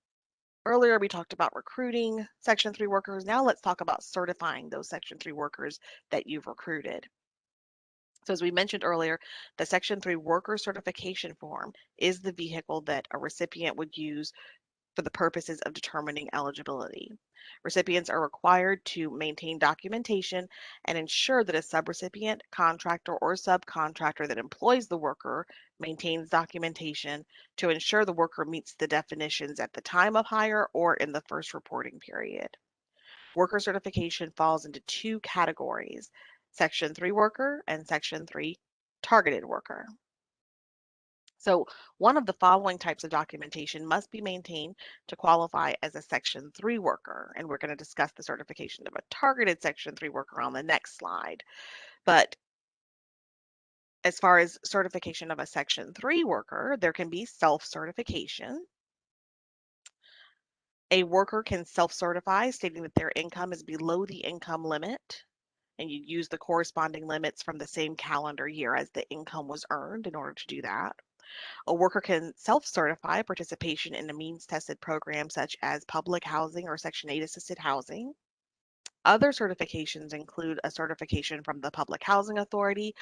Earlier, we talked about recruiting Section 3 workers. Now let's talk about certifying those Section 3 workers that you've recruited. So as we mentioned earlier, the Section 3 worker certification form is the vehicle that a recipient would use for the purposes of determining eligibility. Recipients are required to maintain documentation and ensure that a subrecipient, contractor, or subcontractor that employs the worker maintains documentation to ensure the worker meets the definitions at the time of hire or in the first reporting period. Worker certification falls into two categories: Section 3 worker and Section 3 targeted worker. So one of the following types of documentation must be maintained to qualify as a Section 3 worker. And we're going to discuss the certification of a targeted Section 3 worker on the next slide. But as far as certification of a Section 3 worker, there can be self-certification. A worker can self-certify, stating that their income is below the income limit, and you use the corresponding limits from the same calendar year as the income was earned in order to do that. A worker can self-certify participation in a means-tested program such as public housing or Section 8 assisted housing. Other certifications include a certification from the Public Housing Authority,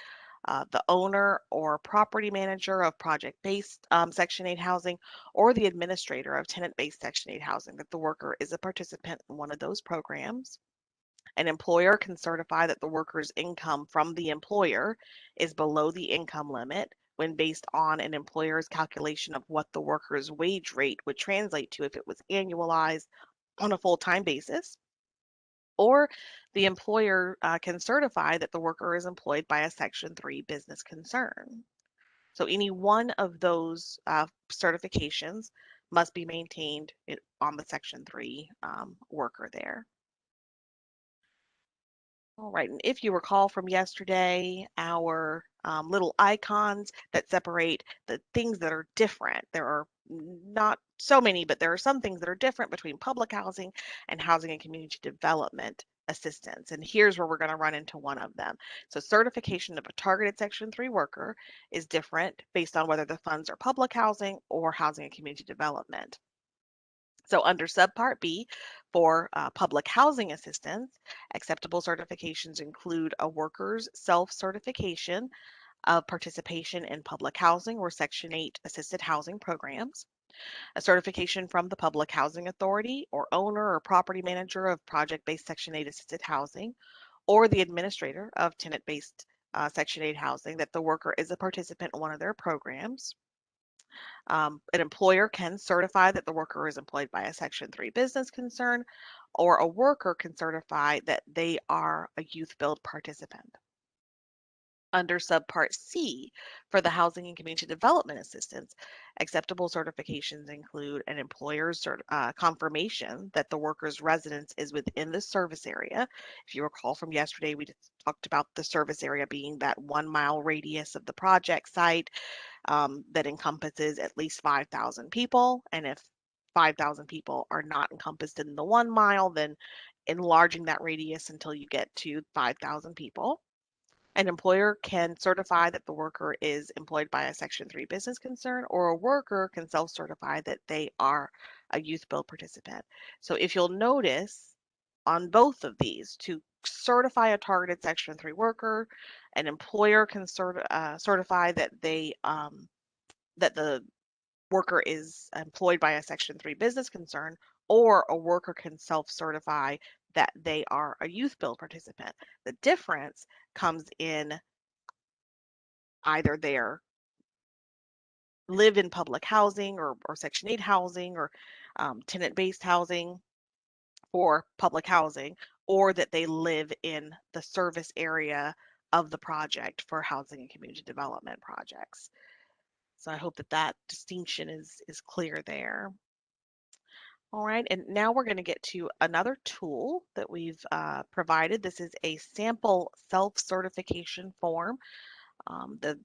the owner or property manager of project-based Section 8 housing, or the administrator of tenant-based Section 8 housing that the worker is a participant in one of those programs. An employer can certify that the worker's income from the employer is below the income limit when based on an employer's calculation of what the worker's wage rate would translate to if it was annualized on a full-time basis. Or the employer can certify that the worker is employed by a Section 3 business concern. So any one of those certifications must be maintained on the Section 3 worker there. All right, and if you recall from yesterday, our little icons that separate the things that are different. There are not so many, but there are some things that are different between public housing and housing and community development assistance. And here's where we're going to run into one of them. So certification of a targeted Section 3 worker is different based on whether the funds are public housing or housing and community development. So under Subpart B for public housing assistance, acceptable certifications include a worker's self-certification of participation in public housing or Section 8 assisted housing programs, a certification from the Public Housing Authority or owner or property manager of project-based Section 8 assisted housing, or the administrator of tenant-based Section 8 housing that the worker is a participant in one of their programs. An employer can certify that the worker is employed by a Section 3 business concern, or a worker can certify that they are a youth build participant. Under Subpart C for the Housing and Community Development Assistance, acceptable certifications include an employer's confirmation that the worker's residence is within the service area. If you recall from yesterday, we talked about the service area being that 1 mile radius of the project site that encompasses at least 5,000 people. And if 5,000 people are not encompassed in the 1 mile, then enlarging that radius until you get to 5,000 people. An employer can certify that the worker is employed by a Section 3 business concern, or a worker can self-certify that they are a youth build participant. So if you'll notice on both of these, to certify a targeted Section 3 worker, an employer can certify that that the worker is employed by a Section 3 business concern, or a worker can self-certify that they are a youth build participant. The difference comes in either they live in public housing or Section 8 housing or tenant-based housing for public housing, or that they live in the service area of the project for housing and community development projects. So I hope that that distinction is clear there. All right, and now we're going to get to another tool that we've provided. This is a sample self-certification form.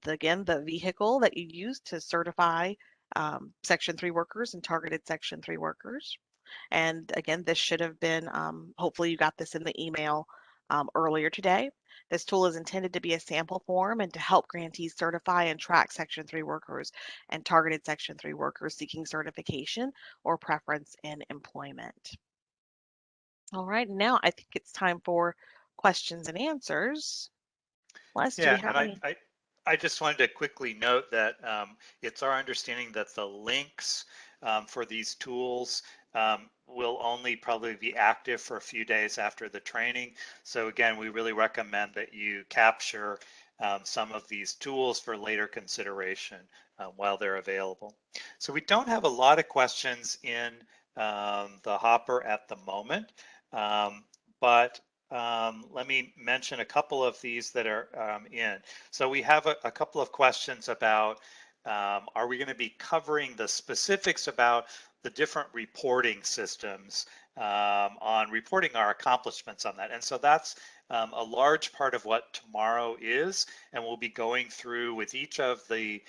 Again, the vehicle that you use to certify Section 3 workers and targeted Section 3 workers. And again, this should have been, hopefully you got this in the email earlier today. This tool is intended to be a sample form and to help grantees certify and track Section 3 workers and targeted Section 3 workers seeking certification or preference in employment. All right, now I think it's time for questions and answers. Les, do we Yeah, have and any? I just wanted to quickly note that it's our understanding that the links for these tools will only probably be active for a few days after the training. So again, we really recommend that you capture some of these tools for later consideration while they're available. So we don't have a lot of questions in the hopper at the moment, but let me mention a couple of these that are in. So we have a couple of questions about, are we going to be covering the specifics about the different reporting systems on reporting our accomplishments on that? And so that's a large part of what tomorrow is, and we'll be going through with each of the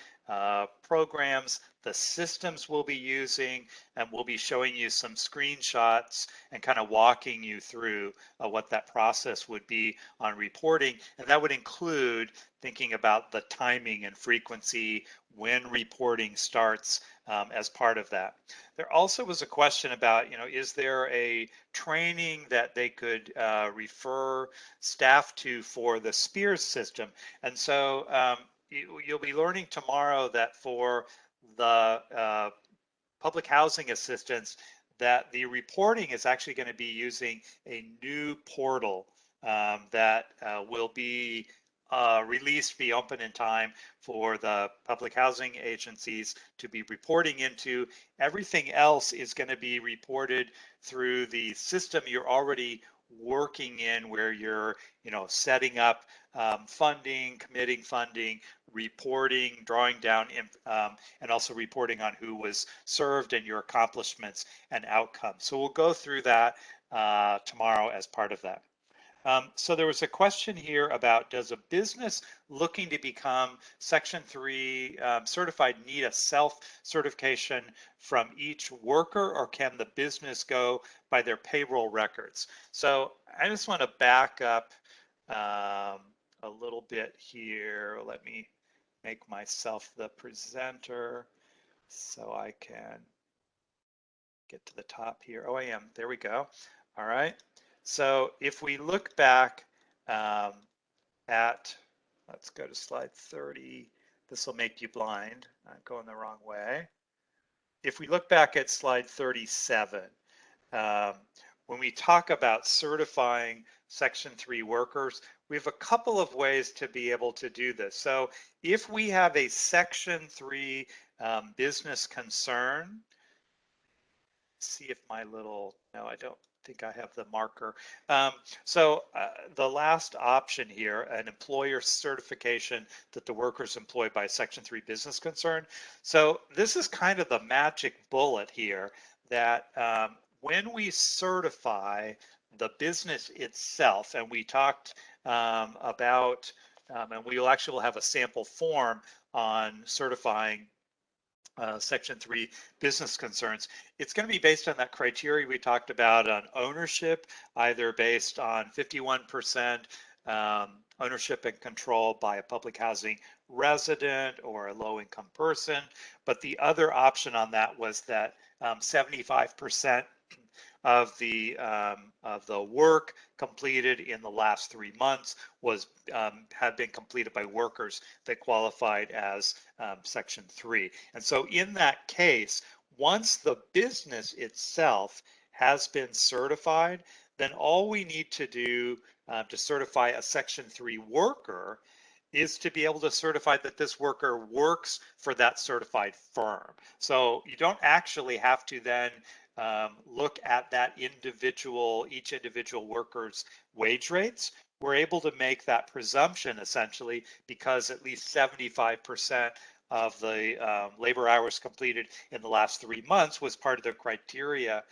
programs, the systems we'll be using, and we'll be showing you some screenshots and kind of walking you through what that process would be on reporting. And that would include thinking about the timing and frequency when reporting starts as part of that. There also was a question about, is there a training that they could refer staff to for the SPEARS system? And so you'll be learning tomorrow that for the public housing assistance, that the reporting is actually going to be using a new portal that will be released, be open in time for the public housing agencies to be reporting into. Everything else is going to be reported through the system you're already working in, where you're setting up funding, committing funding, reporting, drawing down, and also reporting on who was served and your accomplishments and outcomes. So we'll go through that tomorrow as part of that. So there was a question here about, does a business looking to become Section 3 certified need a self-certification from each worker, or can the business go by their payroll records? So I just want to back up a little bit here. Let me make myself the presenter so I can get to the top here. Oh, I am. There we go. All right. So if we look back at, let's go to slide 30. This will make you blind. I'm going the wrong way. If we look back at slide 37, when we talk about certifying Section 3 workers, we have a couple of ways to be able to do this. So if we have a Section 3 business concern, see if my little, no, I don't think I have the marker. So the last option here, an employer certification that the worker is employed by a Section 3 business concern. So this is kind of the magic bullet here, that when we certify the business itself, and we talked about, and we will actually have a sample form on certifying Section 3 business concerns. It's going to be based on that criteria we talked about on ownership, either based on 51% ownership and control by a public housing resident or a low-income person. But the other option on that was that 75% of the work completed in the last 3 months was had been completed by workers that qualified as Section 3. And so in that case, once the business itself has been certified, then all we need to do to certify a Section 3 worker is to be able to certify that this worker works for that certified firm. So you don't actually have to then look at that each individual worker's wage rates. We're able to make that presumption essentially because at least 75% of the labor hours completed in the last 3 months was part of the criteria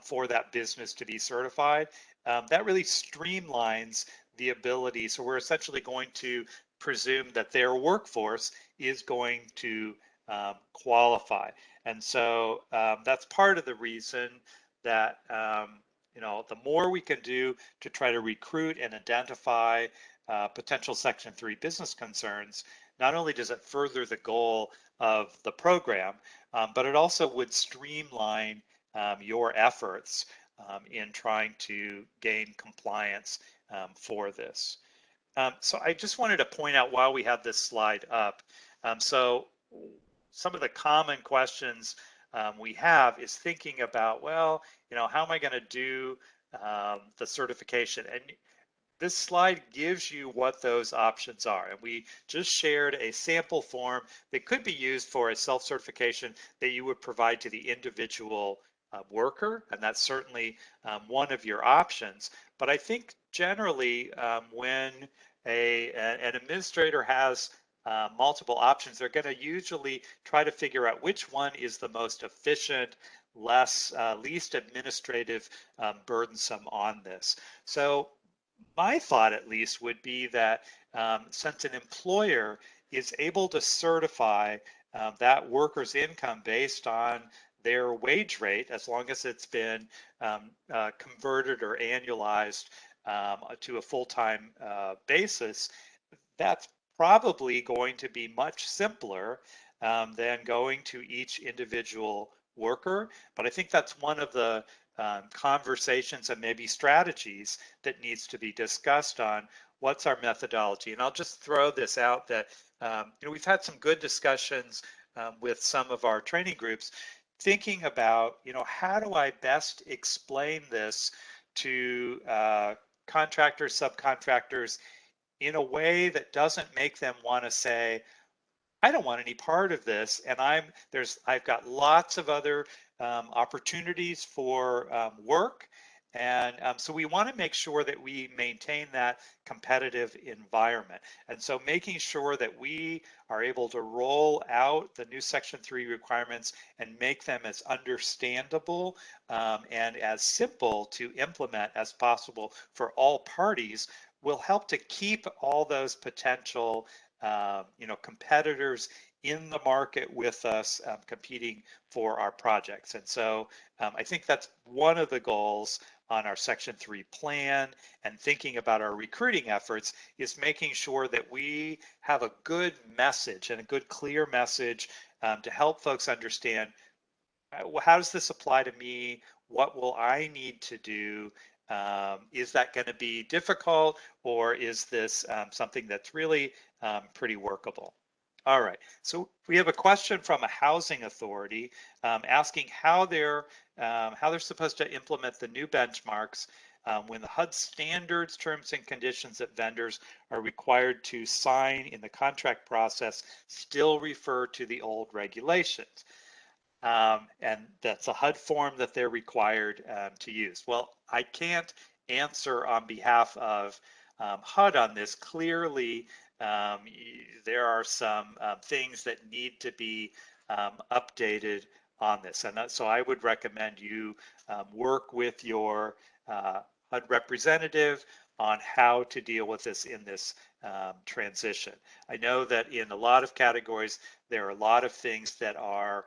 for that business to be certified. That really streamlines the ability. So we're essentially going to presume that their workforce is going to qualify. And so that's part of the reason that the more we can do to try to recruit and identify potential Section 3 business concerns, not only does it further the goal of the program, but it also would streamline your efforts in trying to gain compliance for this. So I just wanted to point out while we have this slide up, so some of the common questions we have is thinking about, well, how am I going to do the certification? And this slide gives you what those options are. And we just shared a sample form that could be used for a self-certification that you would provide to the individual worker. And that's certainly one of your options. But I think generally when an administrator has multiple options, they're going to usually try to figure out which one is the most efficient, least administrative burdensome on this. So my thought at least would be that since an employer is able to certify that worker's income based on their wage rate, as long as it's been converted or annualized to a full-time basis, that's probably going to be much simpler than going to each individual worker. But I think that's one of the conversations and maybe strategies that needs to be discussed on what's our methodology. And I'll just throw this out that we've had some good discussions with some of our training groups thinking about how do I best explain this to contractors, subcontractors in a way that doesn't make them want to say, I don't want any part of this, and I've got lots of other opportunities for work, and so we want to make sure that we maintain that competitive environment. And so making sure that we are able to roll out the new Section 3 requirements and make them as understandable and as simple to implement as possible for all parties will help to keep all those potential competitors in the market with us competing for our projects. And so I think that's one of the goals on our Section 3 plan, and thinking about our recruiting efforts is making sure that we have a good message and a good clear message to help folks understand how does this apply to me? What will I need to do? Is that going to be difficult, or is this something that's really pretty workable? All right, so we have a question from a housing authority asking how they're supposed to implement the new benchmarks when the HUD standards, terms and conditions that vendors are required to sign in the contract process still refer to the old regulations. And that's a HUD form that they're required to use. Well, I can't answer on behalf of HUD on this. Clearly, there are some things that need to be updated on this. And so I would recommend you work with your HUD representative on how to deal with this in this transition. I know that in a lot of categories, there are a lot of things that are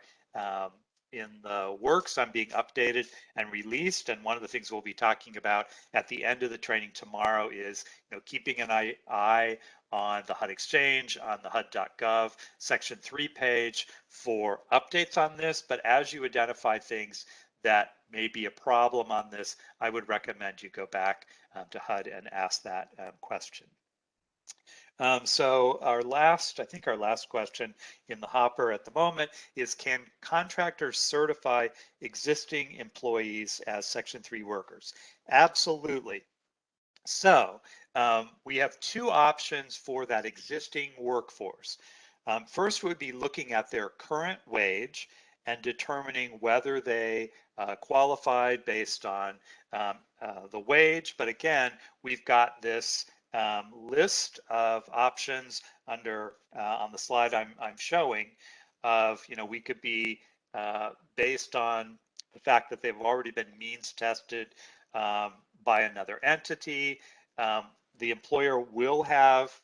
in the works on being updated and released. And one of the things we'll be talking about at the end of the training tomorrow is keeping an eye on the HUD Exchange, on the HUD.gov Section 3 page for updates on this. But as you identify things that may be a problem on this, I would recommend you go back to HUD and ask that question. So I think our last question in the hopper at the moment is, can contractors certify existing employees as Section 3 workers? Absolutely. So we have two options for that existing workforce. First would be looking at their current wage and determining whether they qualified based on the wage. But again, we've got this list of options under on the slide I'm showing of, we could be based on the fact that they've already been means tested by another entity. The employer will have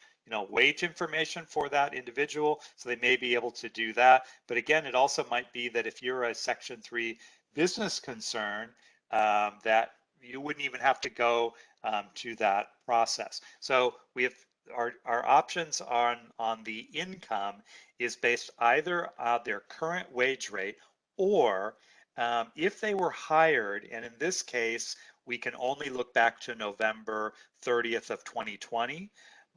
wage information for that individual, so they may be able to do that. But again, it also might be that if you're a Section 3 business concern, that you wouldn't even have to go to that process. So we have our options on the income is based either on their current wage rate, or if they were hired, and in this case, we can only look back to November 30th of 2020.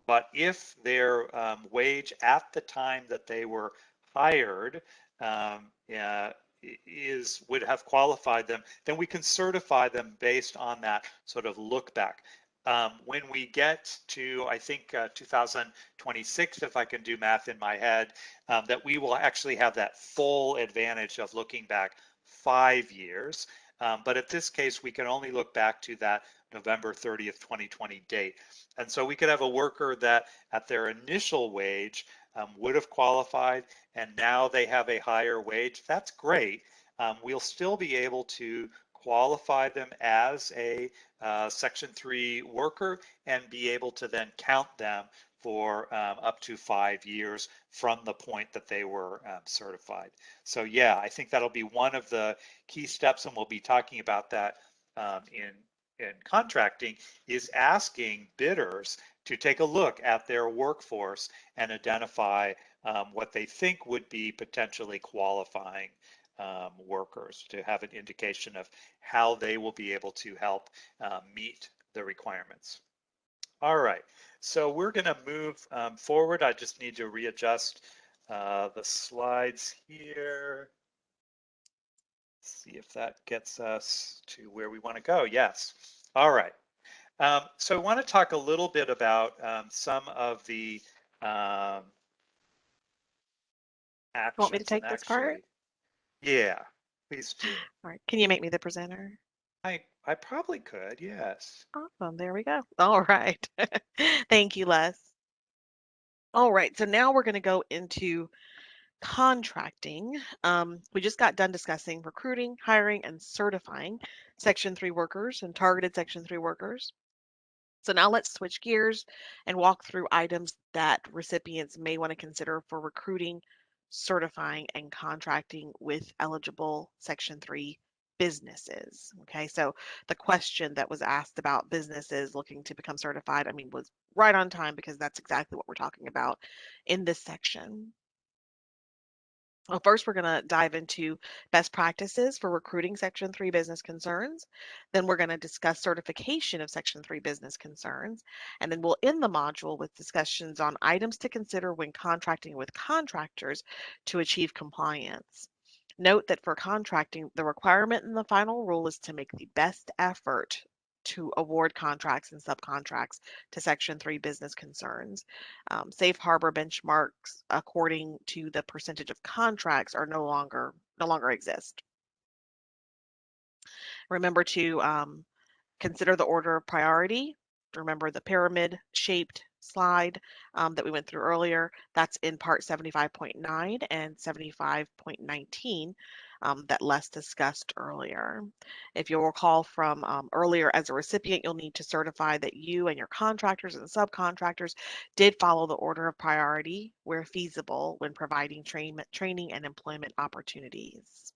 But if their wage at the time that they were hired would have qualified them, then we can certify them based on that sort of look back. When we get to, I think, 2026, if I can do math in my head, that we will actually have that full advantage of looking back 5 years. But at this case, we can only look back to that November 30th, 2020 date. And so we could have a worker that at their initial wage would have qualified, and now they have a higher wage. That's great. We'll still be able to qualify them as a Section 3 worker and be able to then count them for up to 5 years from the point that they were certified. So yeah, I think that'll be one of the key steps, and we'll be talking about that in contracting, is asking bidders to take a look at their workforce and identify what they think would be potentially qualifying workers, to have an indication of how they will be able to help meet the requirements. All right, so we're going to move forward. I just need to readjust the slides here. See if that gets us to where we want to go. Yes. All right. So I want to talk a little bit about some of the Want me to actions, and take this part? actually, yeah, please do. All right. Can you make me the presenter? I probably could, yes. Awesome. There we go. All right. Thank you, Les. All right. So now we're going to go into contracting. We just got done discussing recruiting, hiring, and certifying Section 3 workers and targeted Section 3 workers. So now let's switch gears and walk through items that recipients may want to consider for recruiting, certifying, and contracting with eligible Section 3 businesses. Okay, so the question that was asked about businesses looking to become certified, I mean, was right on time, because that's exactly what we're talking about in this section. Well, first, we're going to dive into best practices for recruiting Section 3 business concerns. Then we're going to discuss certification of Section 3 business concerns. And then we'll end the module with discussions on items to consider when contracting with contractors to achieve compliance. Note that for contracting, the requirement in the final rule is to make the best effort to award contracts and subcontracts to Section 3 business concerns. Safe harbor benchmarks according to the percentage of contracts are no longer exist. Remember to consider the order of priority. Remember the pyramid shaped slide that we went through earlier. That's in part 75.9 and 75.19 that Les discussed earlier. If you'll recall from earlier, as a recipient, you'll need to certify that you and your contractors and subcontractors did follow the order of priority where feasible when providing training and employment opportunities.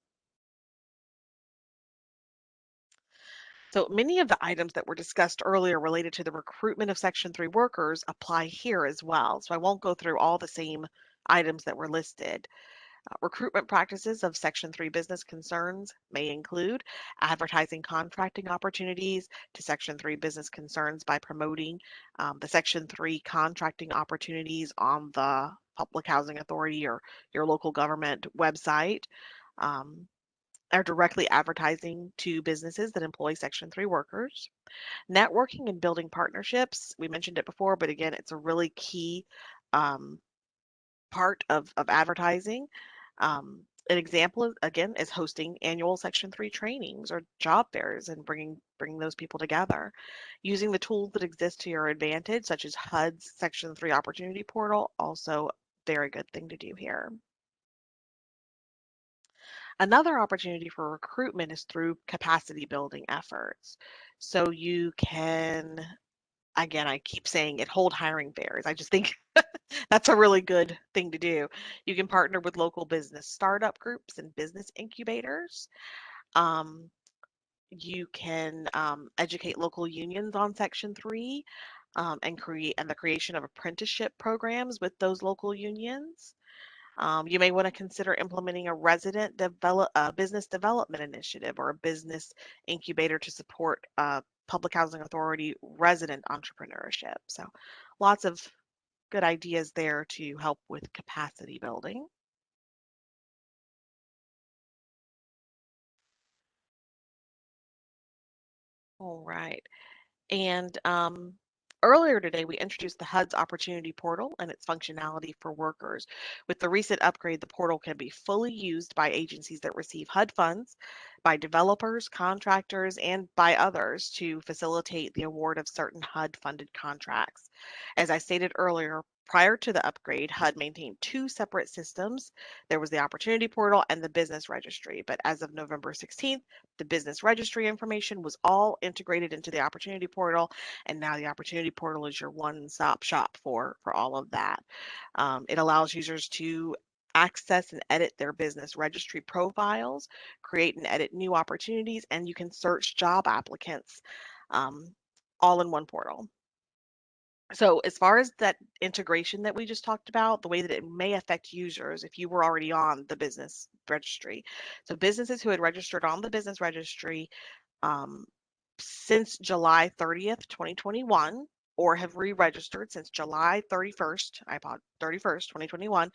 So many of the items that were discussed earlier related to the recruitment of Section 3 workers apply here as well. So I won't go through all the same items that were listed. Recruitment practices of Section 3 business concerns may include advertising contracting opportunities to Section 3 business concerns by promoting the Section 3 contracting opportunities on the Public Housing Authority or your local government website. Are directly advertising to businesses that employ Section 3 workers. Networking and building partnerships. We mentioned it before, but again, it's a really key part of advertising. An example, again, is hosting annual Section 3 trainings or job fairs and bringing those people together. Using the tools that exist to your advantage, such as HUD's Section 3 Opportunity Portal, also very good thing to do here. Another opportunity for recruitment is through capacity building efforts. So you can, again, I keep saying it, hold hiring fairs. I just think that's a really good thing to do. You can partner with local business startup groups and business incubators. you can educate local unions on Section 3 and the creation of apprenticeship programs with those local unions. You may want to consider implementing a business development initiative or a business incubator to support public housing authority resident entrepreneurship. So lots of good ideas there to help with capacity building. All right. And earlier today, we introduced the HUD's Opportunity Portal and its functionality for workers. With the recent upgrade, the portal can be fully used by agencies that receive HUD funds, by developers, contractors, and by others to facilitate the award of certain HUD-funded contracts. As I stated earlier, prior to the upgrade, HUD maintained two separate systems. There was the Opportunity Portal and the Business Registry, but as of November 16th, the Business Registry information was all integrated into the Opportunity Portal, and now the Opportunity Portal is your one-stop shop for all of that. It allows users to access and edit their business registry profiles, create and edit new opportunities, and you can search job applicants um, all in one portal. So as far as that integration that we just talked about, the way that it may affect users if you were already on the business registry. So businesses who had registered on the business registry um, since July 30th, 2021, or have re-registered since July 31st, 2021,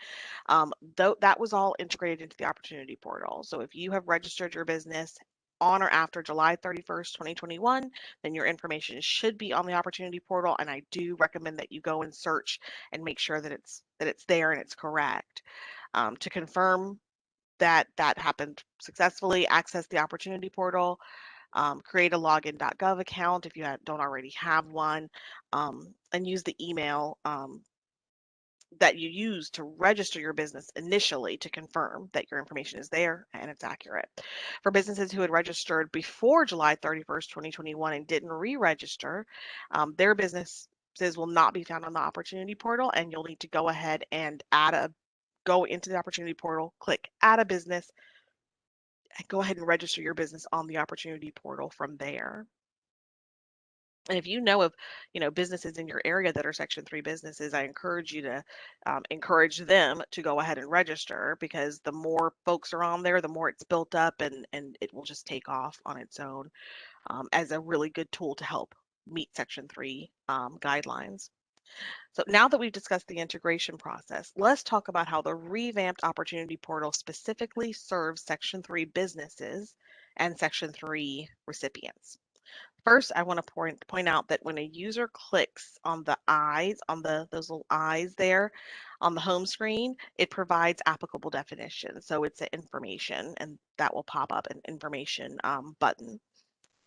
though that was all integrated into the Opportunity Portal. So if you have registered your business on or after July 31st, 2021, then your information should be on the Opportunity Portal, and I do recommend that you go and search and make sure that it's there and it's correct. To confirm that that happened successfully, access the Opportunity Portal, create a login.gov account if you don't already have one, and use the email that you use to register your business initially to confirm that your information is there and it's accurate. For businesses who had registered before July 31st, 2021 and didn't re-register, their businesses will not be found on the Opportunity Portal, and you'll need to go ahead and go into the Opportunity Portal, click add a business, and go ahead and register your business on the Opportunity Portal from there. And if you know of, businesses in your area that are Section 3 businesses, I encourage you to encourage them to go ahead and register, because the more folks are on there, the more it's built up, and it will just take off on its own as a really good tool to help meet Section 3 guidelines. So now that we've discussed the integration process, let's talk about how the revamped Opportunity Portal specifically serves Section 3 businesses and Section 3 recipients. First, I want to point out that when a user clicks on the eyes, on those little eyes there on the home screen, it provides applicable definitions. So it's an information, and that will pop up an information button.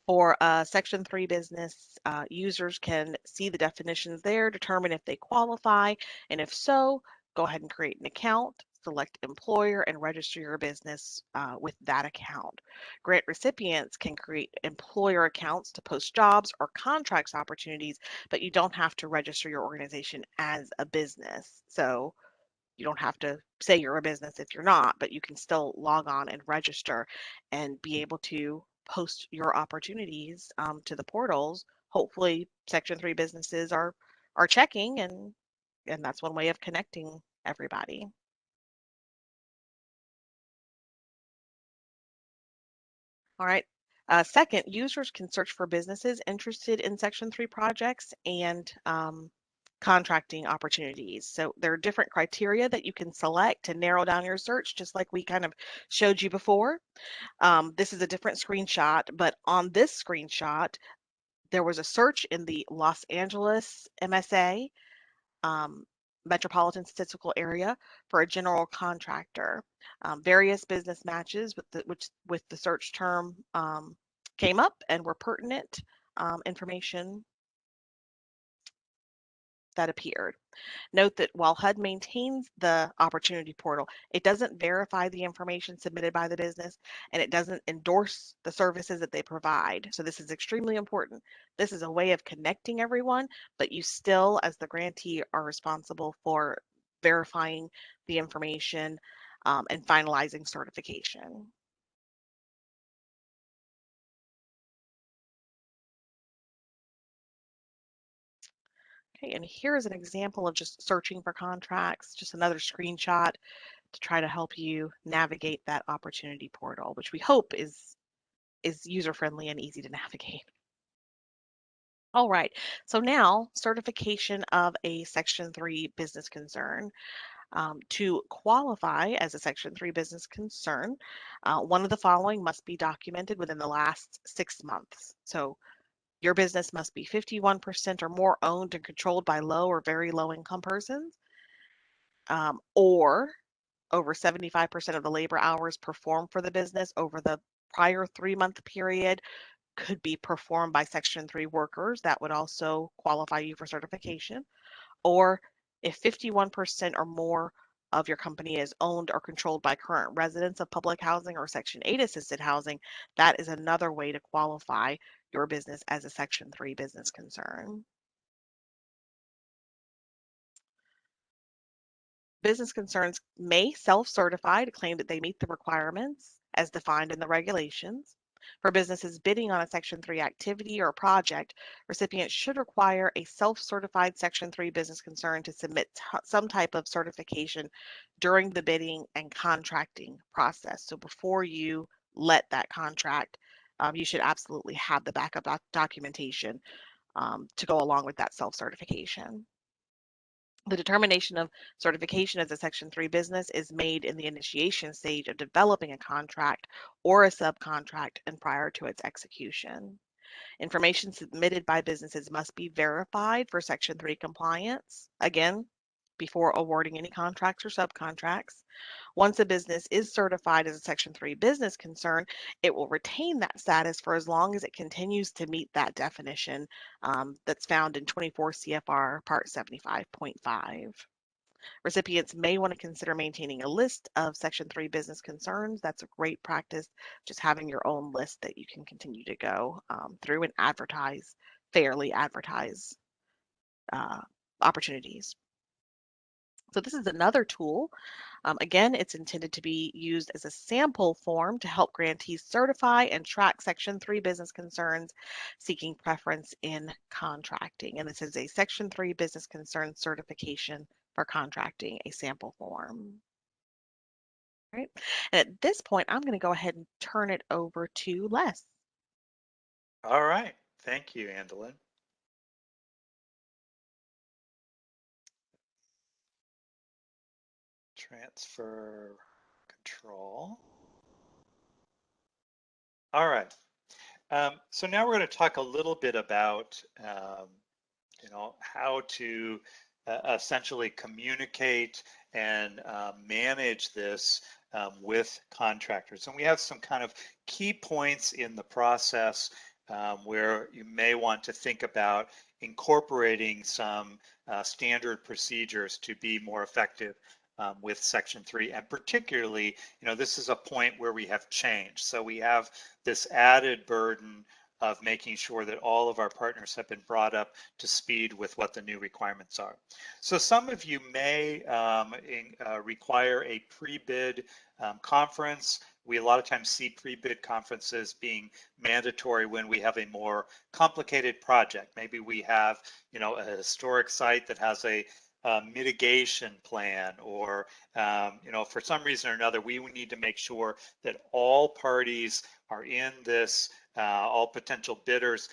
For a Section 3 business, users can see the definitions there, determine if they qualify, and if so, go ahead and create an account, select employer, and register your business with that account. Grant recipients can create employer accounts to post jobs or contracts opportunities, but you don't have to register your organization as a business. So you don't have to say you're a business if you're not, but you can still log on and register and be able to post your opportunities to the portals. Hopefully, Section 3 businesses are checking, and that's one way of connecting everybody. All right. Second, users can search for businesses interested in Section 3 projects and contracting opportunities. So there are different criteria that you can select to narrow down your search, just like we kind of showed you before. This is a different screenshot, but on this screenshot, there was a search in the Los Angeles MSA, um, metropolitan statistical area, for a general contractor. Various business matches with the search term came up and were pertinent information that appeared. Note that while HUD maintains the Opportunity Portal, it doesn't verify the information submitted by the business, and it doesn't endorse the services that they provide. So this is extremely important. This is a way of connecting everyone, but you still, as the grantee, are responsible for verifying the information and finalizing certification. Okay, and here's an example of just searching for contracts, just another screenshot to try to help you navigate that opportunity portal, which we hope is user-friendly and easy to navigate. All right, so now certification of a Section 3 business concern. To qualify as a Section 3 business concern, one of the following must be documented within the last 6 months. So your business must be 51% or more owned and controlled by low or very low income persons, or over 75% of the labor hours performed for the business over the prior 3-month period could be performed by Section 3 workers. That would also qualify you for certification. Or if 51% or more of your company is owned or controlled by current residents of public housing or Section 8 assisted housing, that is another way to qualify your business as a Section 3 business concern. Business concerns may self-certify to claim that they meet the requirements as defined in the regulations. For businesses bidding on a Section 3 activity or project, recipients should require a self-certified Section 3 business concern to submit some type of certification during the bidding and contracting process. So before you let that contract, you should absolutely have the backup documentation to go along with that self-certification. The determination of certification as a Section 3 business is made in the initiation stage of developing a contract or a subcontract and prior to its execution. Information submitted by businesses must be verified for Section 3 compliance, again, before awarding any contracts or subcontracts. Once a business is certified as a Section 3 business concern, it will retain that status for as long as it continues to meet that definition that's found in 24 CFR Part 75.5. Recipients may want to consider maintaining a list of Section 3 business concerns. That's a great practice, just having your own list that you can continue to go through and fairly advertise opportunities. So this is another tool. Again, it's intended to be used as a sample form to help grantees certify and track Section 3 business concerns seeking preference in contracting. And this is a Section 3 business concern certification for contracting, a sample form. All right. And at this point, I'm going to go ahead and turn it over to Les. All right. Thank you, Andolyn. Transfer control. All right. So now we're going to talk a little bit about, how to essentially communicate and manage this with contractors. And we have some kind of key points in the process where you may want to think about incorporating some standard procedures to be more effective with Section 3. And particularly, this is a point where we have change. So we have this added burden of making sure that all of our partners have been brought up to speed with what the new requirements are. So some of you may require a pre-bid conference. We a lot of times see pre-bid conferences being mandatory when we have a more complicated project. Maybe we have, a historic site that has a mitigation plan, or for some reason or another, we need to make sure that all parties are in this, all potential bidders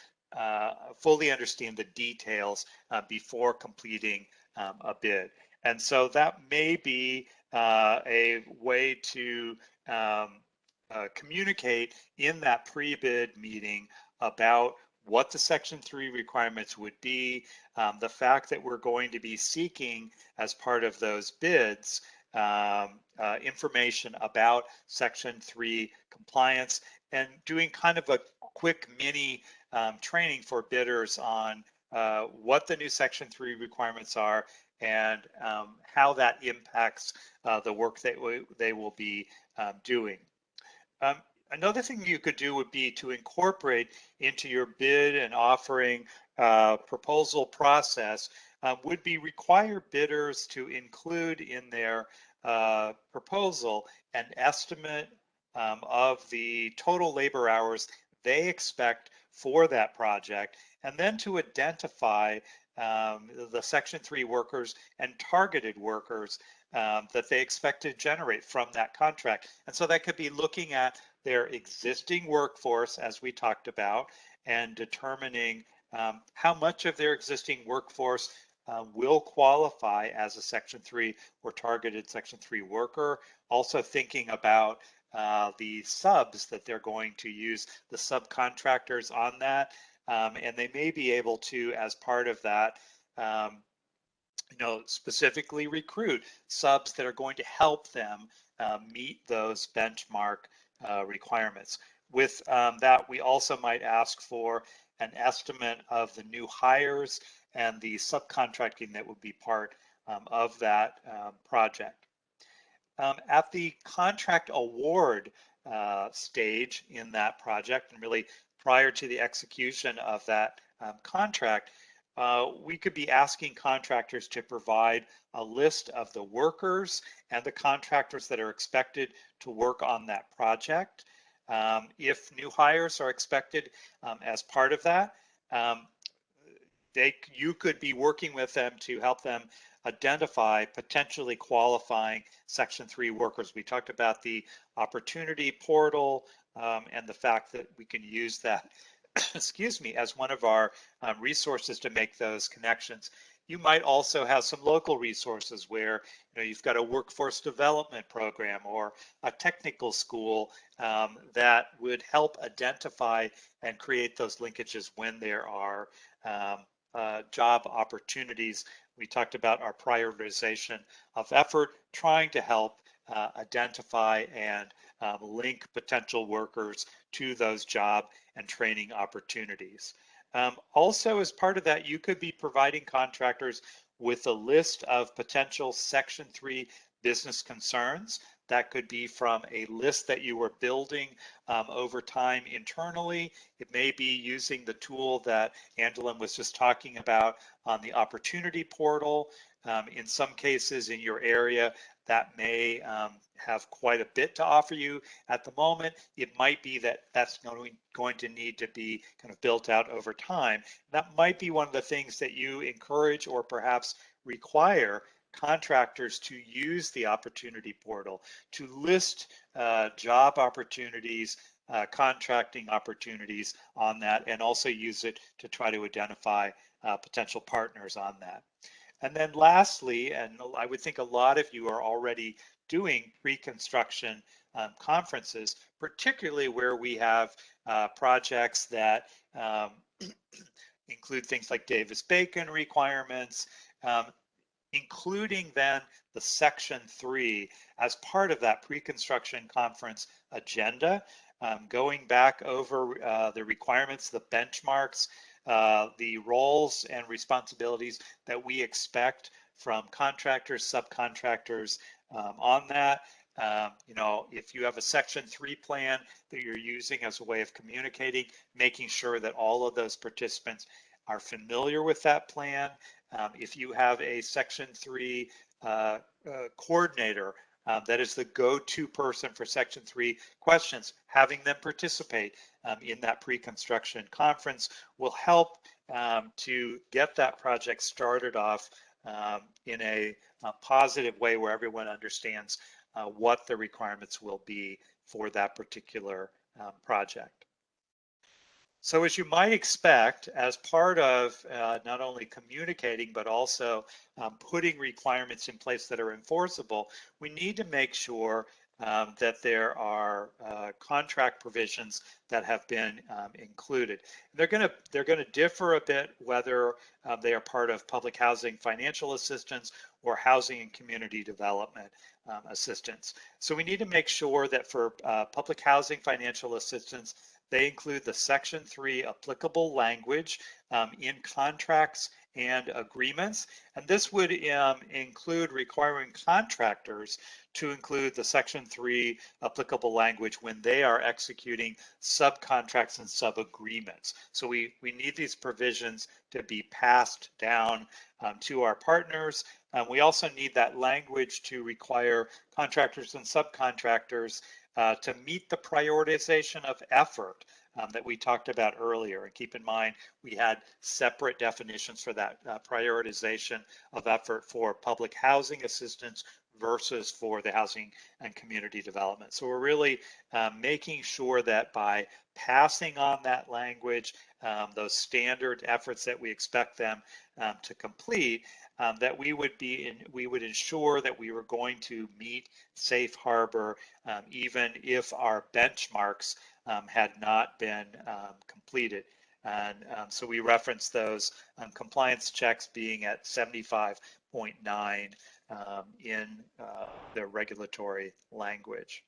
fully understand the details before completing a bid. And so that may be a way to communicate in that pre-bid meeting about what the Section 3 requirements would be, the fact that we're going to be seeking as part of those bids information about Section 3 compliance, and doing kind of a quick mini training for bidders on what the new Section 3 requirements are and how that impacts the work that they will be doing. Another thing you could do would be to incorporate into your bid and offering proposal process would be require bidders to include in their proposal an estimate of the total labor hours they expect for that project, and then to identify the Section 3 workers and targeted workers that they expect to generate from that contract. And so that could be looking at their existing workforce, as we talked about, and determining how much of their existing workforce will qualify as a Section 3 or targeted Section 3 worker. Also thinking about the subs that they're going to use, the subcontractors on that, and they may be able to, as part of that, specifically recruit subs that are going to help them meet those benchmark requirements. With that, we also might ask for an estimate of the new hires and the subcontracting that would be part of that project. At the contract award stage in that project, and really prior to the execution of that contract, we could be asking contractors to provide a list of the workers and the contractors that are expected to work on that project. If new hires are expected as part of that, you could be working with them to help them identify potentially qualifying Section 3 workers. We talked about the opportunity portal and the fact that we can use that, excuse me, as one of our resources to make those connections. You might also have some local resources where you've got a workforce development program or a technical school that would help identify and create those linkages when there are job opportunities. We talked about our prioritization of effort, trying to help identify and link potential workers to those job and training opportunities. Also, as part of that, you could be providing contractors with a list of potential Section 3 business concerns. That could be from a list that you were building over time internally. It may be using the tool that Angelin was just talking about on the opportunity portal. In some cases in your area, that may have quite a bit to offer you at the moment. It might be that that's going to need to be kind of built out over time. That might be one of the things that you encourage or perhaps require contractors to use the opportunity portal to list job opportunities, contracting opportunities on that, and also use it to try to identify potential partners on that. And then lastly, and I would think a lot of you are already doing pre-construction conferences, particularly where we have projects that include things like Davis-Bacon requirements, including then the Section 3 as part of that pre-construction conference agenda, going back over the requirements, the benchmarks, the roles and responsibilities that we expect from contractors, subcontractors on that. If you have a Section 3 plan that you're using as a way of communicating, making sure that all of those participants are familiar with that plan. If you have a Section 3 coordinator that is the go-to person for Section 3 questions, having them participate in that pre-construction conference will help to get that project started off in a positive way where everyone understands what the requirements will be for that particular project. So as you might expect, as part of not only communicating, but also putting requirements in place that are enforceable, we need to make sure that there are contract provisions that have been included. They're going to differ a bit whether they are part of public housing financial assistance or housing and community development assistance. So we need to make sure that for public housing financial assistance, they include the Section 3 applicable language in contracts and agreements. And this would include requiring contractors to include the Section 3 applicable language when they are executing subcontracts and sub-agreements. So we need these provisions to be passed down to our partners. We also need that language to require contractors and subcontractors to meet the prioritization of effort that we talked about earlier. And keep in mind, we had separate definitions for that prioritization of effort for public housing assistance versus for the housing and community development. So we're really making sure that by passing on that language, those standard efforts that we expect them to complete, that we would ensure that we were going to meet safe harbor even if our benchmarks had not been completed. And so we reference those compliance checks being at 75.9 in the regulatory language.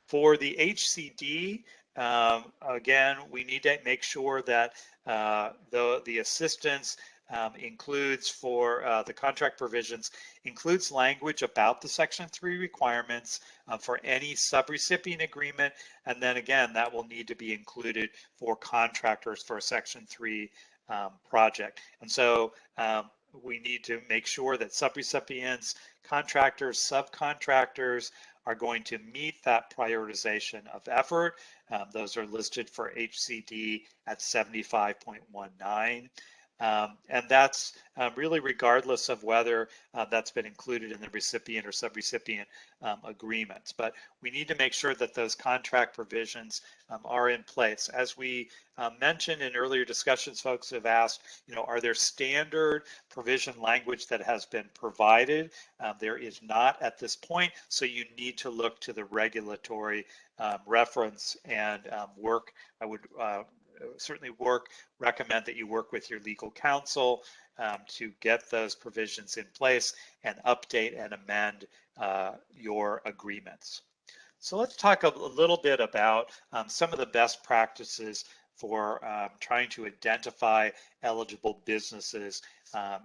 For the HCD, again, we need to make sure that the assistance includes for the contract provisions, includes language about the Section 3 requirements for any subrecipient agreement. And then again, that will need to be included for contractors for a Section 3 project. And so we need to make sure that subrecipients, contractors, subcontractors are going to meet that prioritization of effort. Those are listed for HCD at 75.19. And that's really regardless of whether that's been included in the recipient or subrecipient agreements. But we need to make sure that those contract provisions are in place. As we mentioned in earlier discussions, folks have asked, are there standard provision language that has been provided? There is not at this point, so you need to look to the regulatory reference and work. I would certainly recommend that you work with your legal counsel to get those provisions in place and update and amend your agreements. So let's talk a little bit about some of the best practices for trying to identify eligible businesses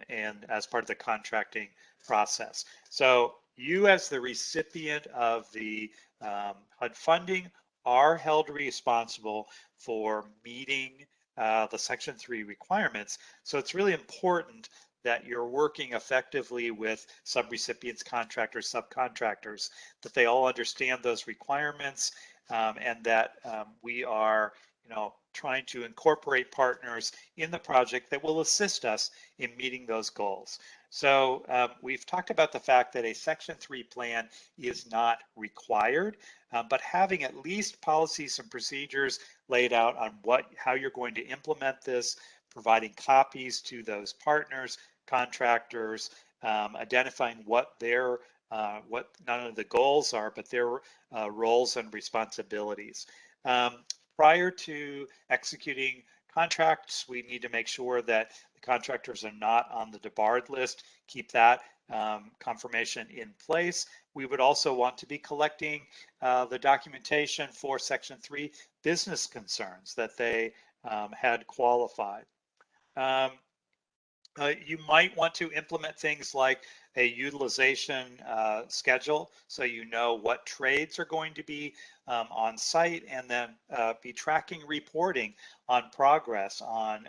and as part of the contracting process. So you as the recipient of the HUD funding are held responsible for meeting the Section 3 requirements. So it's really important that you're working effectively with subrecipients, contractors, subcontractors, that they all understand those requirements, and that we are, trying to incorporate partners in the project that will assist us in meeting those goals. So we've talked about the fact that a Section 3 plan is not required, but having at least policies and procedures laid out on how you're going to implement this, providing copies to those partners, contractors, identifying what their what not only the goals are, but their roles and responsibilities. Prior to executing contracts, we need to make sure that the contractors are not on the debarred list. Keep that confirmation in place. We would also want to be collecting the documentation for Section 3 business concerns that they had qualified. You might want to implement things like a utilization schedule, so you know what trades are going to be on site, and then be tracking reporting on progress on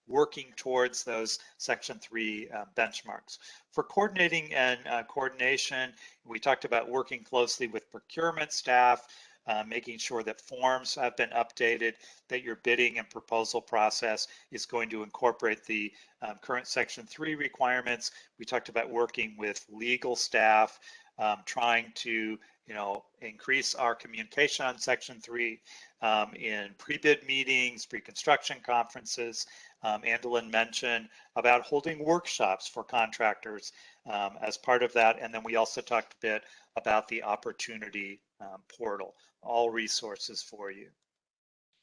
working towards those Section 3 benchmarks. For coordinating and coordination, we talked about working closely with procurement staff, making sure that forms have been updated, that your bidding and proposal process is going to incorporate the current Section 3 requirements. We talked about working with legal staff, trying to increase our communication on Section 3 in pre-bid meetings, pre-construction conferences. Andolin mentioned about holding workshops for contractors as part of that. And then we also talked a bit about the opportunity portal, all resources for you.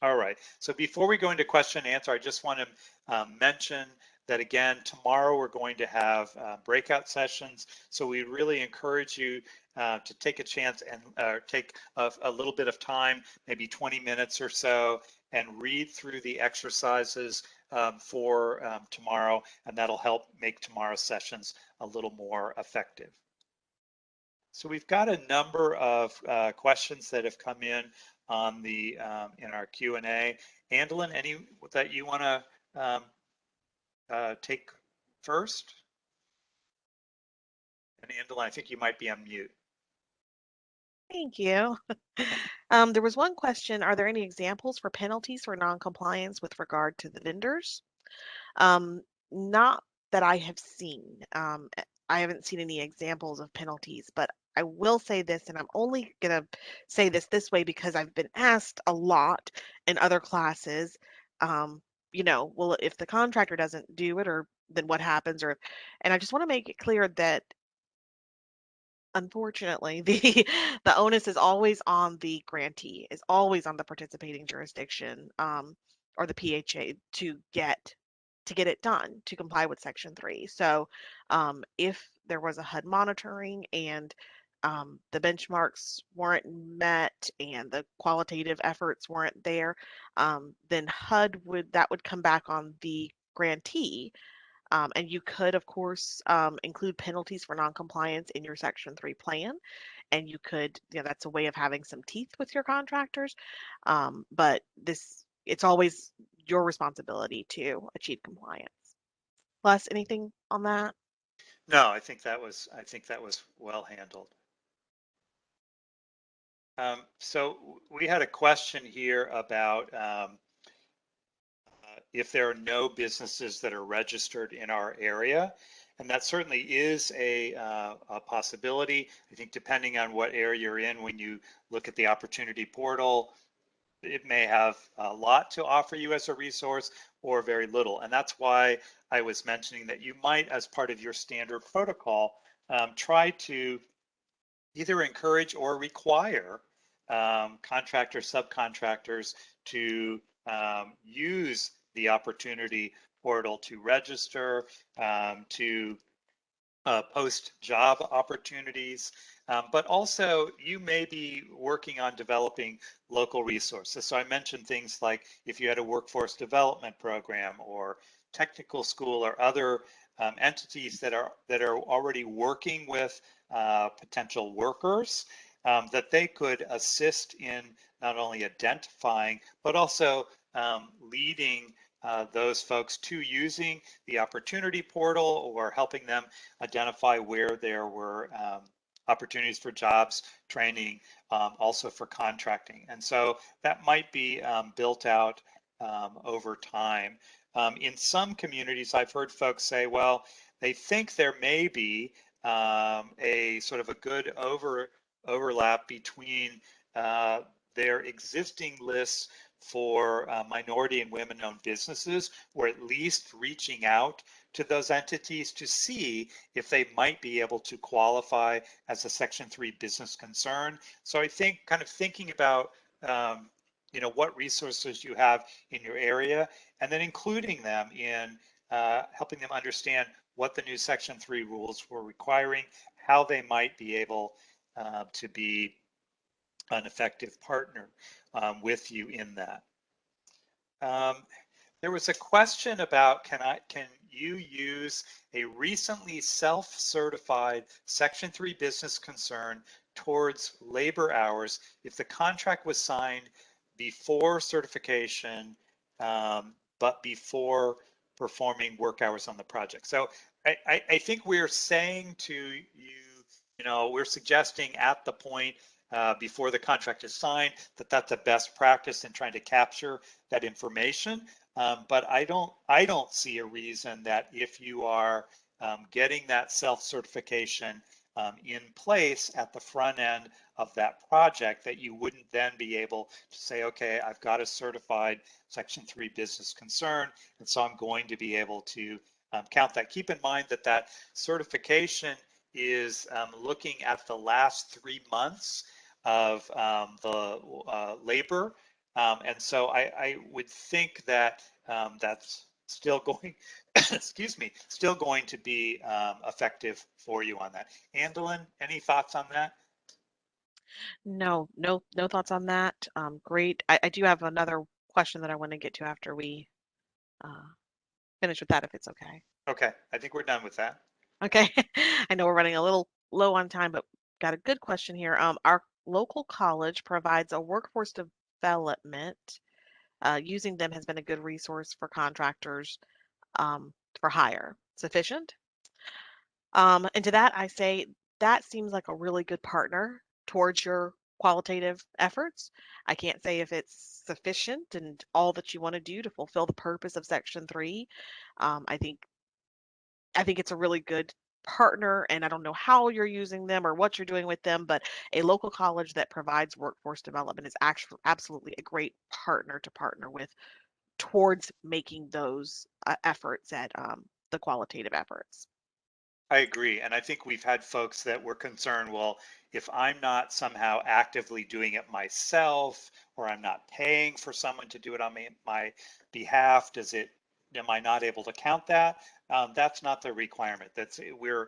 All right, so before we go into question and answer, I just want to mention that again, tomorrow we're going to have breakout sessions. So we really encourage you to take a chance and take a little bit of time, maybe 20 minutes or so, and read through the exercises for tomorrow, and that'll help make tomorrow's sessions a little more effective. So we've got a number of questions that have come in on the in our Q&A. Andolin, any that you want to take first? And Andolin, I think you might be on mute. Thank you. There was one question, are there any examples for penalties for non-compliance with regard to the vendors? Um, Not that I have seen. I haven't seen any examples of penalties, but I will say this, and I'm only going to say this way because I've been asked a lot in other classes, well, if the contractor doesn't do it, or then what happens? And I just want to make it clear that unfortunately, the onus is always on the grantee, is always on the participating jurisdiction, or the PHA to get it done to comply with Section 3. So, if there was a HUD monitoring and the benchmarks weren't met and the qualitative efforts weren't there, then HUD would come back on the grantee, and you could, of course, include penalties for noncompliance in your Section 3 plan. And you could, that's a way of having some teeth with your contractors. But it's always your responsibility to achieve compliance. Plus, anything on that? No, I think that was well handled. So we had a question here about if there are no businesses that are registered in our area. And that certainly is a possibility. I think depending on what area you're in, when you look at the opportunity portal, it may have a lot to offer you as a resource or very little. And that's why I was mentioning that you might, as part of your standard protocol, try to either encourage or require contractors, subcontractors to use the opportunity portal to register, to post job opportunities, but also you may be working on developing local resources. So I mentioned things like if you had a workforce development program or technical school or other entities that are already working with potential workers, that they could assist in not only identifying but also leading those folks to using the opportunity portal or helping them identify where there were opportunities for jobs, training, also for contracting. And so that might be built out over time. In some communities, I've heard folks say, well, they think there may be a sort of a good overlap between their existing lists for minority and women-owned businesses, or at least reaching out to those entities to see if they might be able to qualify as a Section 3 business concern. So I think kind of thinking about what resources you have in your area, and then including them in helping them understand what the new Section 3 rules were requiring, how they might be able to be an effective partner with you in that. There was a question about can you use a recently self-certified Section 3 business concern towards labor hours if the contract was signed before certification, but before performing work hours on the project. So I think we're saying to you, we're suggesting at the point before the contract is signed that that's a best practice in trying to capture that information. But I don't see a reason that if you are getting that self-certification in place at the front end of that project, that you wouldn't then be able to say, okay, I've got a certified Section 3 business concern, and so I'm going to be able to count that. Keep in mind that that certification is looking at the last 3 months of the labor. And so I would think that that's still going, excuse me, still going to be effective for you on that. Andelin, any thoughts on that? No thoughts on that. Great. I do have another question that I want to get to after we uh, finish with that, if it's okay. Okay, I think we're done with that. Okay. I know we're running a little low on time, but got a good question here. Our local college provides a workforce development. Using them has been a good resource for contractors for hire. Sufficient? And to that, I say that seems like a really good partner towards your qualitative efforts. I can't say if it's sufficient and all that you want to do to fulfill the purpose of Section 3. I think it's a really good partner, and I don't know how you're using them or what you're doing with them, but a local college that provides workforce development is actually absolutely a great partner to partner with towards making those efforts at the qualitative efforts. I agree. And I think we've had folks that were concerned, well, if I'm not somehow actively doing it myself, or I'm not paying for someone to do it on my behalf, am I not able to count that? That's not the requirement. We're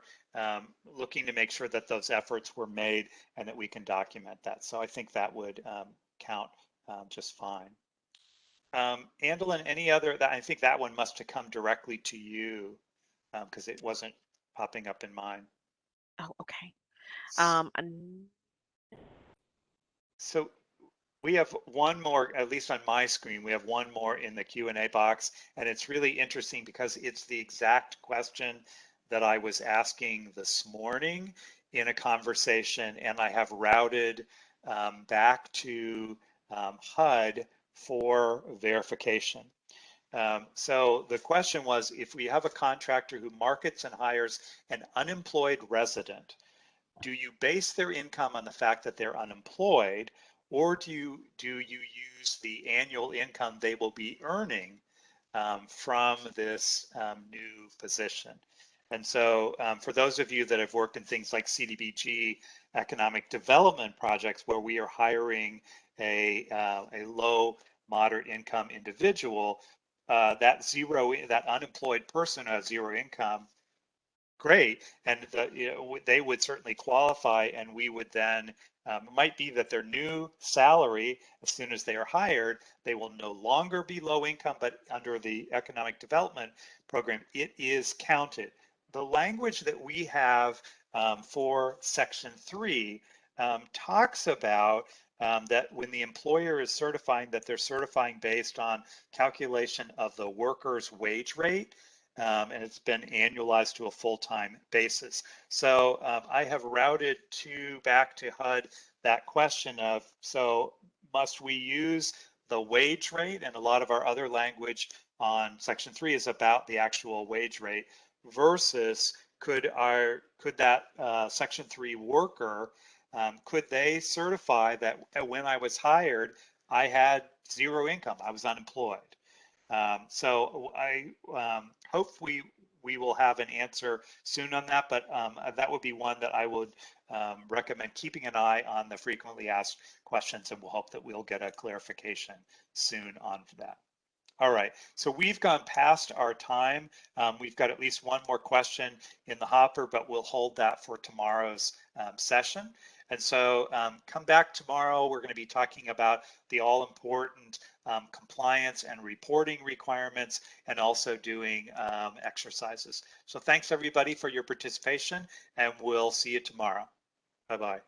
looking to make sure that those efforts were made and that we can document that. So I think that would count just fine. Andelin, any other, I think that one must have come directly to you because it wasn't popping up in mine. Oh, okay. So we have one more, at least on my screen, we have one more in the Q&A box, and it's really interesting because it's the exact question that I was asking this morning in a conversation, and I have routed back to HUD for verification. So the question was, if we have a contractor who markets and hires an unemployed resident, do you base their income on the fact that they're unemployed, or do you use the annual income they will be earning from this new position? And so for those of you that have worked in things like CDBG economic development projects where we are hiring a low moderate income individual, that unemployed person who has zero income, great, and they would certainly qualify, and we would then it might be that their new salary, as soon as they are hired, they will no longer be low income, but under the economic development program, it is counted. The language that we have for Section 3 talks about that when the employer is certifying, that they're certifying based on calculation of the worker's wage rate, and it's been annualized to a full-time basis. So I have routed back to HUD that question of, so must we use the wage rate? And a lot of our other language on Section 3 is about the actual wage rate versus could that Section 3 worker, could they certify that when I was hired, I had zero income, I was unemployed? So I hope we will have an answer soon on that, but that would be one that I would recommend keeping an eye on the frequently asked questions, and we'll hope that we'll get a clarification soon on that. All right, so we've gone past our time. We've got at least one more question in the hopper, but we'll hold that for tomorrow's session. And so come back tomorrow. We're going to be talking about the all-important compliance and reporting requirements, and also doing exercises. So thanks everybody for your participation, and we'll see you tomorrow. Bye-bye.